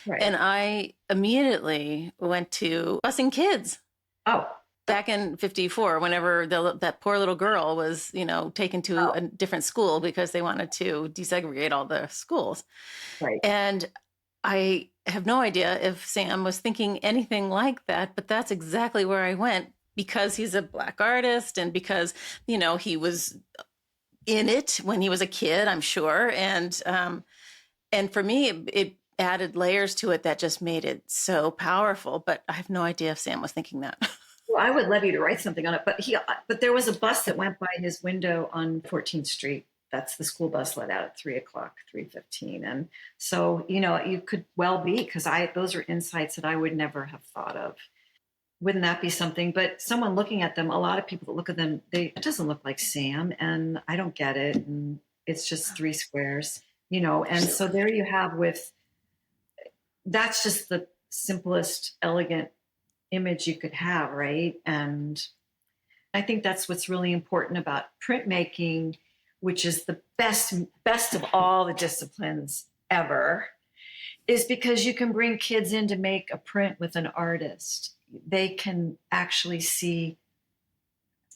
S1: Right. And I immediately went to busing kids.
S2: Oh.
S1: Back in 54, whenever that poor little girl was, taken to a different school because they wanted to desegregate all the schools.
S2: Right.
S1: And I have no idea if Sam was thinking anything like that, but that's exactly where I went, because he's a Black artist and because, he was in it when he was a kid, I'm sure. And for me, it added layers to it that just made it so powerful. But I have no idea if Sam was thinking that.
S2: Well, I would love you to write something on it, but there was a bus that went by his window on 14th Street. That's the school bus let out at 3:15. And so, you could well be, because those are insights that I would never have thought of. Wouldn't that be something? But someone looking at them, a lot of people that look at them, it doesn't look like Sam, and I don't get it. And it's just three squares, and so there you have that's just the simplest, elegant image you could have, right? And I think that's what's really important about printmaking, which is the best of all the disciplines ever, is because you can bring kids in to make a print with an artist. They can actually see.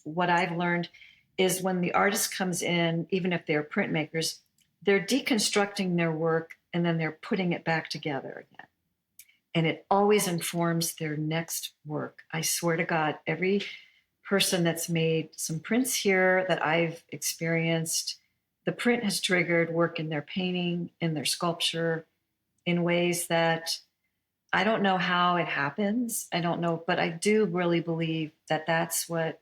S2: What I've learned is when the artist comes in, even if they're printmakers, they're deconstructing their work and then they're putting it back together again. And it always informs their next work. I swear to God, every person that's made some prints here that I've experienced, the print has triggered work in their painting, in their sculpture, in ways that I don't know how it happens. I don't know, but I do really believe that that's what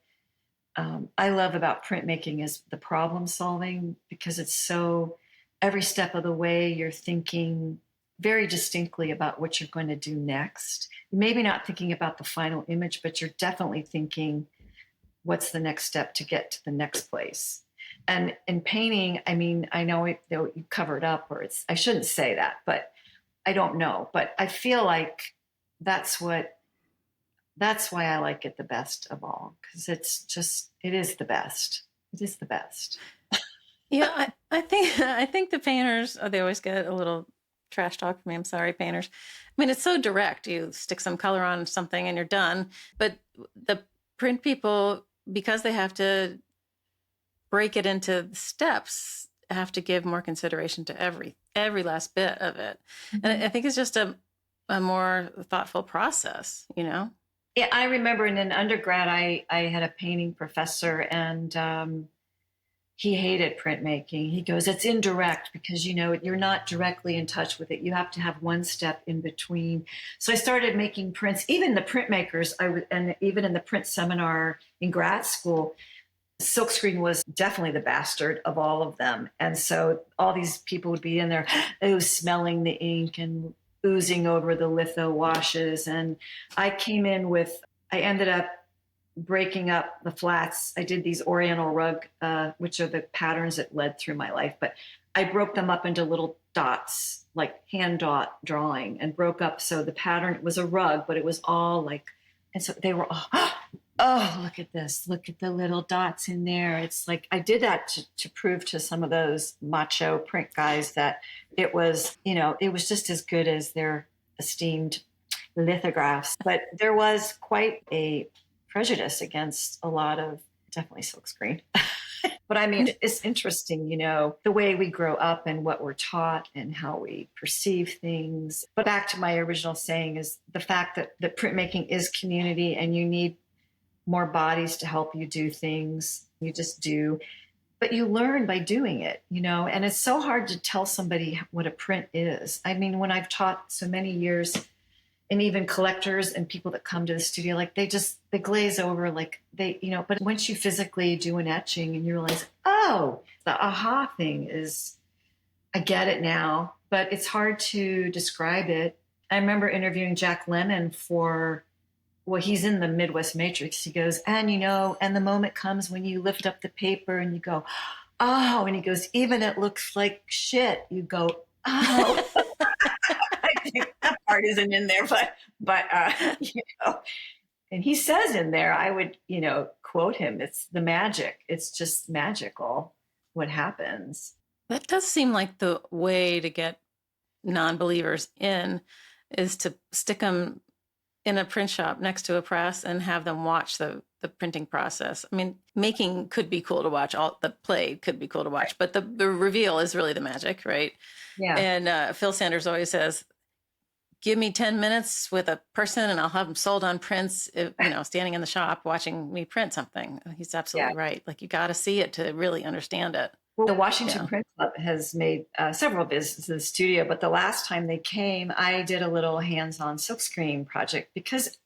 S2: I love about printmaking, is the problem solving, because it's so, every step of the way you're thinking very distinctly about what you're going to do next. Maybe not thinking about the final image, but you're definitely thinking, what's the next step to get to the next place? And in painting, I mean, I know you cover it up, or I shouldn't say that, but I don't know. But I feel like that's why I like it the best of all, because it is the best. It is the best.
S1: Yeah, I think the painters, they always get a little trash talk from me. I'm sorry, painters. I mean, it's so direct. You stick some color on something and you're done. But the print people, because they have to break it into steps, have to give more consideration to every last bit of it. Mm-hmm. And I think it's just a more thoughtful process, Yeah,
S2: I remember in an undergrad, I had a painting professor, and he hated printmaking. He goes, it's indirect because, you're not directly in touch with it. You have to have one step in between. So I started making prints. Even the printmakers, and even in the print seminar in grad school, silkscreen was definitely the bastard of all of them. And so all these people would be in there, smelling the ink and oozing over the litho washes. And I ended up breaking up the flats. I did these Oriental rug, which are the patterns that led through my life, but I broke them up into little dots, like hand dot drawing, and broke up. So the pattern was a rug, but it was all like, and so they were all, oh, look at this. Look at the little dots in there. It's like I did that to prove to some of those macho print guys that it was, it was just as good as their esteemed lithographs. But there was quite a prejudice against a lot of definitely silkscreen. But I mean, it's interesting, the way we grow up and what we're taught and how we perceive things. But back to my original saying is the fact that printmaking is community and you need more bodies to help you do things. You just do. But you learn by doing it, and it's so hard to tell somebody what a print is. I mean, when I've taught so many years, and even collectors and people that come to the studio, like they glaze over, like but once you physically do an etching and you realize, oh, the aha thing is, I get it now, but it's hard to describe it. I remember interviewing Jack Lemmon he's in the Midwest Matrix. He goes, and the moment comes when you lift up the paper and you go, oh, and he goes, even it looks like shit. You go, oh. I think that part isn't in there, but and he says in there, I would, quote him, it's the magic. It's just magical what happens.
S1: That does seem like the way to get non-believers in is to stick them in a print shop next to a press and have them watch the printing process. I mean, making could be cool to watch. All the play could be cool to watch, but the reveal is really the magic, right?
S2: Yeah.
S1: And Phil Sanders always says, give me 10 minutes with a person and I'll have them sold on prints, standing in the shop watching me print something. He's absolutely right. Like you got to see it to really understand it.
S2: Well, the Washington Print Club has made several visits to the studio, but the last time they came, I did a little hands-on silkscreen project because,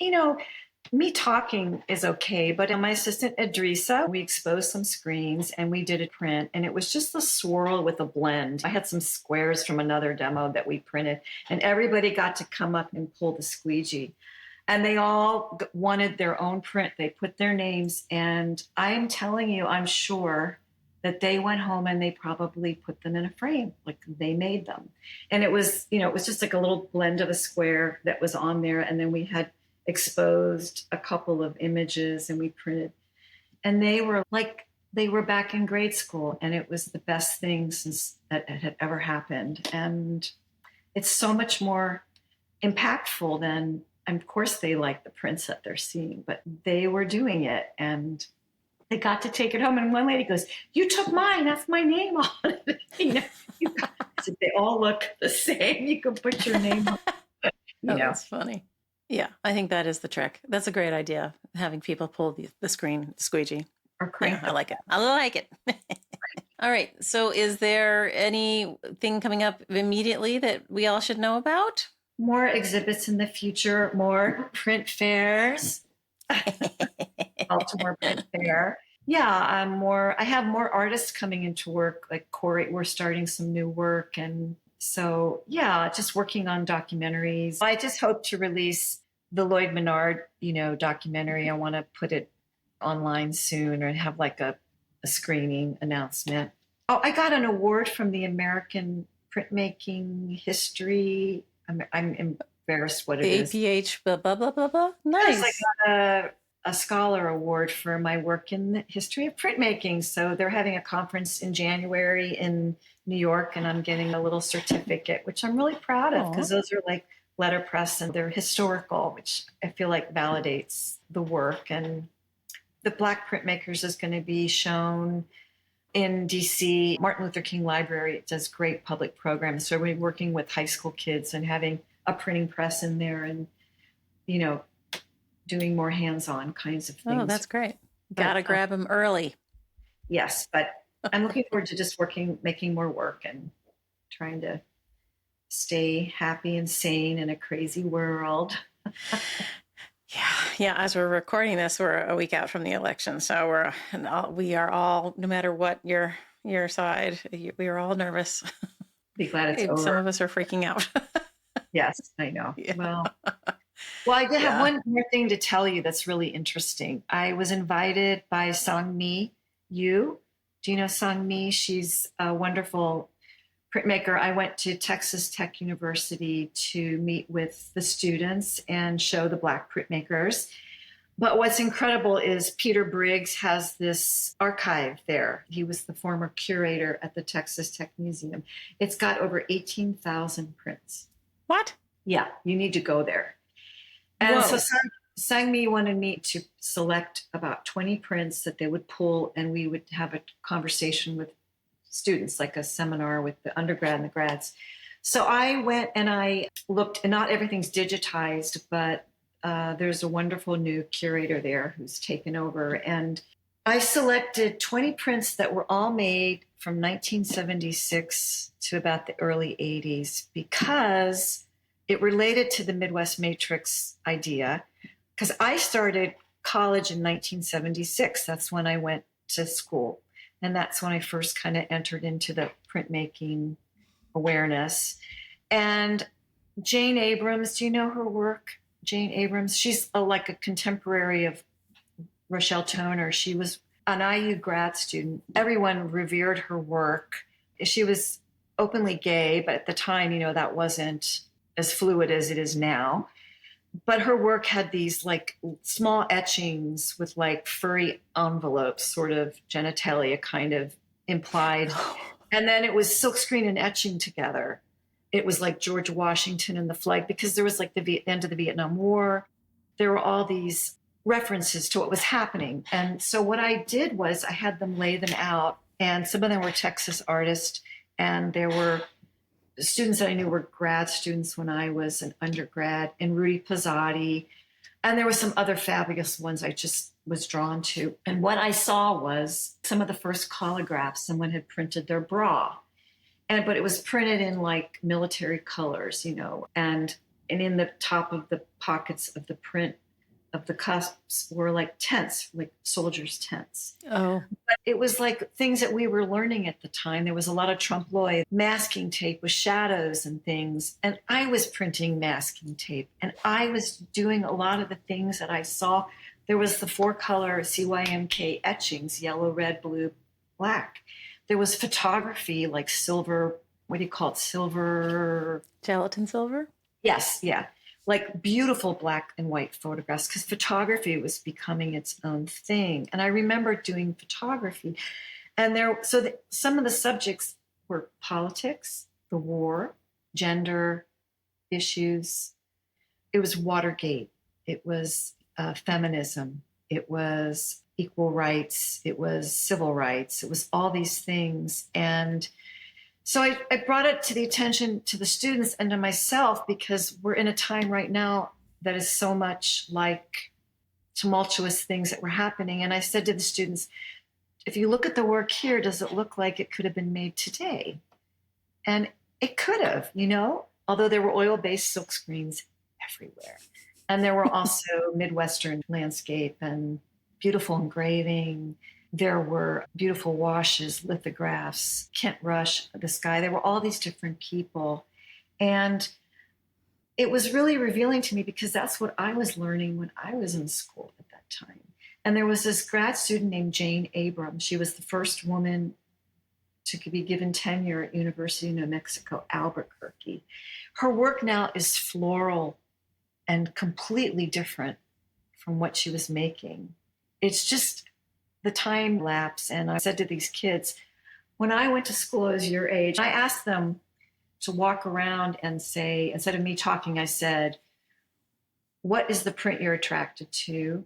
S2: me talking is okay, but my assistant Idrissa, we exposed some screens and we did a print, and it was just a swirl with a blend. I had some squares from another demo that we printed, and everybody got to come up and pull the squeegee. And they all wanted their own print. They put their names, and I am telling you, I'm sure that they went home and they probably put them in a frame, like they made them. And it was, it was just like a little blend of a square that was on there. And then we had exposed a couple of images and we printed. And they were back in grade school. And it was the best thing since that had ever happened. And it's so much more impactful than, of course, they like the prints that they're seeing, but they were doing it. And they got to take it home. And one lady goes, you took mine. That's my name on it. They all look the same. You can put your name on it.
S1: That's funny. Yeah, I think that is the trick. That's a great idea, having people pull the screen squeegee.
S2: Or crank.
S1: I like it. I like it. All right. So is there anything coming up immediately that we all should know about?
S2: More exhibits in the future, more print fairs. Baltimore Print Fair. Yeah, I have more artists coming into work, like Corey. We're starting some new work. And so, yeah, just working on documentaries. I just hope to release the Lloyd Menard, documentary. I want to put it online soon or have like a screening announcement. Oh, I got an award from the American Printmaking History. I'm embarrassed what it is.
S1: APH, blah, blah, blah, blah, blah. Nice.
S2: I got a scholar award for my work in the history of printmaking. So they're having a conference in January in New York, and I'm getting a little certificate, which I'm really proud of because those are like letterpress and they're historical, which I feel like validates the work. And the Black Printmakers is going to be shown in DC. Martin Luther King Library does great public programs. So we're working with high school kids and having a printing press in there and, doing more hands-on kinds of things.
S1: Oh, that's great. Gotta grab them early.
S2: Yes, but I'm looking forward to just making more work and trying to stay happy and sane in a crazy world.
S1: Yeah. As we're recording this, we're a week out from the election, so we are all, no matter what your side, we are all nervous.
S2: Be glad it's over.
S1: Some of us are freaking out.
S2: Yes, I know. Yeah. Well, I did have one more thing to tell you that's really interesting. I was invited by Sang-Mi Yu. Do you know Sang-Mi? She's a wonderful printmaker. I went to Texas Tech University to meet with the students and show the Black printmakers. But what's incredible is Peter Briggs has this archive there. He was the former curator at the Texas Tech Museum. It's got over 18,000 prints.
S1: What?
S2: Yeah, you need to go there. And so Sangmi wanted me to select about 20 prints that they would pull, and we would have a conversation with students, like a seminar with the undergrad and the grads. So I went and I looked, and not everything's digitized, but there's a wonderful new curator there who's taken over. And I selected 20 prints that were all made from 1976 to about the early 80s because it related to the Midwest Matrix idea. Because I started college in 1976. That's when I went to school. And that's when I first kind of entered into the printmaking awareness. And Jane Abrams, do you know her work? Jane Abrams, she's like a contemporary of Rochelle Toner. She was an IU grad student. Everyone revered her work. She was openly gay, but at the time, that wasn't as fluid as it is now. But her work had these like small etchings with like furry envelopes, sort of genitalia kind of implied. And then it was silkscreen and etching together. It was like George Washington and the flag, because there was like the end of the Vietnam War. There were all these references to what was happening. And so what I did was I had them lay them out, and some of them were Texas artists, and there were students that I knew were grad students when I was an undergrad, and Rudy Pizzotti. And there were some other fabulous ones I just was drawn to. And what I saw was some of the first collagraphs. Someone had printed their bra. But it was printed in like military colors, and in the top of the pockets of the print of the cusps were like tents, like soldiers' tents.
S1: Oh.
S2: But it was like things that we were learning at the time. There was a lot of trompe l'oeil, masking tape with shadows and things. And I was printing masking tape, and I was doing a lot of the things that I saw. There was the 4-color CYMK etchings, yellow, red, blue, black. There was photography, like silver, what do you call it? Silver?
S1: Gelatin silver?
S2: Yes, yeah. Like beautiful black and white photographs, because photography was becoming its own thing. And I remember doing photography. And some of the subjects were politics, the war, gender issues. It was Watergate. It was feminism. It was equal rights. It was civil rights. It was all these things. And so I brought it to the attention to the students and to myself, because we're in a time right now that is so much like tumultuous things that were happening. And I said to the students, if you look at the work here, does it look like it could have been made today? And it could have, although there were oil-based silk screens everywhere. And there were also Midwestern landscape and beautiful engraving. There were beautiful washes, lithographs, Kent Rush, the sky. There were all these different people. And it was really revealing to me, because that's what I was learning when I was in school at that time. And there was this grad student named Jane Abrams. She was the first woman to be given tenure at University of New Mexico, Albuquerque. Her work now is floral and completely different from what she was making. It's just the time lapse. And I said to these kids, when I went to school, I was your age, I asked them to walk around and say, instead of me talking, I said, what is the print you're attracted to?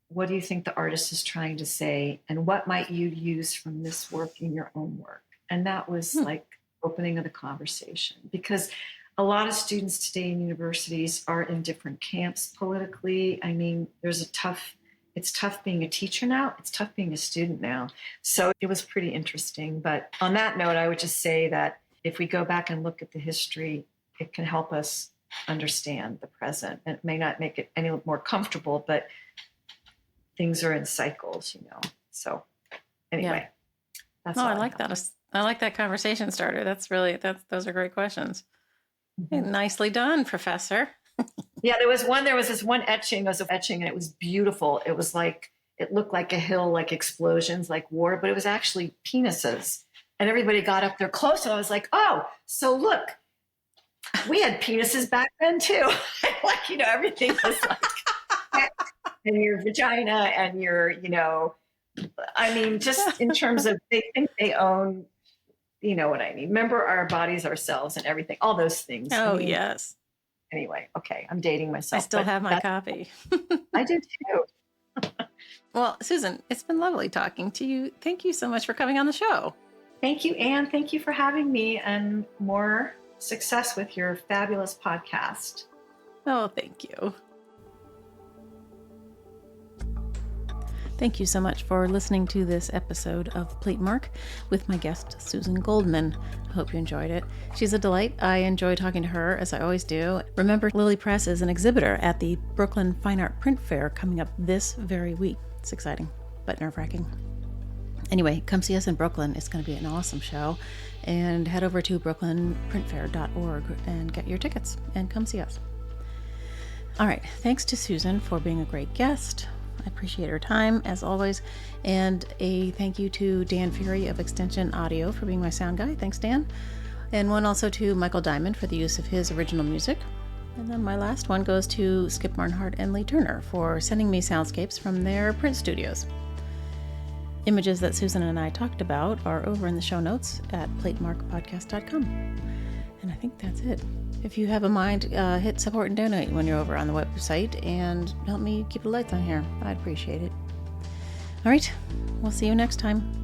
S2: What do you think the artist is trying to say? And what might you use from this work in your own work? And that was like opening of the conversation, because a lot of students today in universities are in different camps politically. I mean, it's tough being a teacher now. It's tough being a student now. So it was pretty interesting. But on that note, I would just say that if we go back and look at the history, it can help us understand the present. And it may not make it any more comfortable, but things are in cycles, So anyway, that's all
S1: I like that. I like that conversation starter. Those are great questions. Mm-hmm. Nicely done, Professor.
S2: Yeah, there was this one etching. It was an etching, and it was beautiful. It was like, it looked like a hill, like explosions, like war, but it was actually penises. And everybody got up there close, and I was like, oh, so look, we had penises back then too. Everything was like and your vagina and your, I mean, just in terms of they think they own, you know what I mean? Remember our bodies, ourselves, and everything, all those things. I
S1: Oh,
S2: mean,
S1: yes.
S2: anyway, okay, I'm dating
S1: I
S2: myself.
S1: still have my copy.
S2: I do too.
S1: Well, Susan, it's been lovely talking to you. Thank you so much for coming on the show.
S2: Thank you, Anne. Thank you for having me, and more success with your fabulous podcast.
S1: Oh, thank you. Thank you so much for listening to this episode of Platemark with my guest, Susan Goldman. I hope you enjoyed it. She's a delight. I enjoy talking to her, as I always do. Remember, Lily Press is an exhibitor at the Brooklyn Fine Art Print Fair coming up this very week. It's exciting, but nerve-wracking. Anyway, come see us in Brooklyn. It's going to be an awesome show. And head over to brooklynprintfair.org and get your tickets and come see us. All right. Thanks to Susan for being a great guest. I appreciate her time, as always. And a thank you to Dan Fury of Extension Audio for being my sound guy. Thanks, Dan. And one also to Michael Diamond for the use of his original music. And then my last one goes to Skip Barnhart and Lee Turner for sending me soundscapes from their print studios. Images that Susan and I talked about are over in the show notes at platemarkpodcast.com. And I think that's it. If you have a mind, hit support and donate when you're over on the website and help me keep the lights on here. I'd appreciate it. All right, we'll see you next time.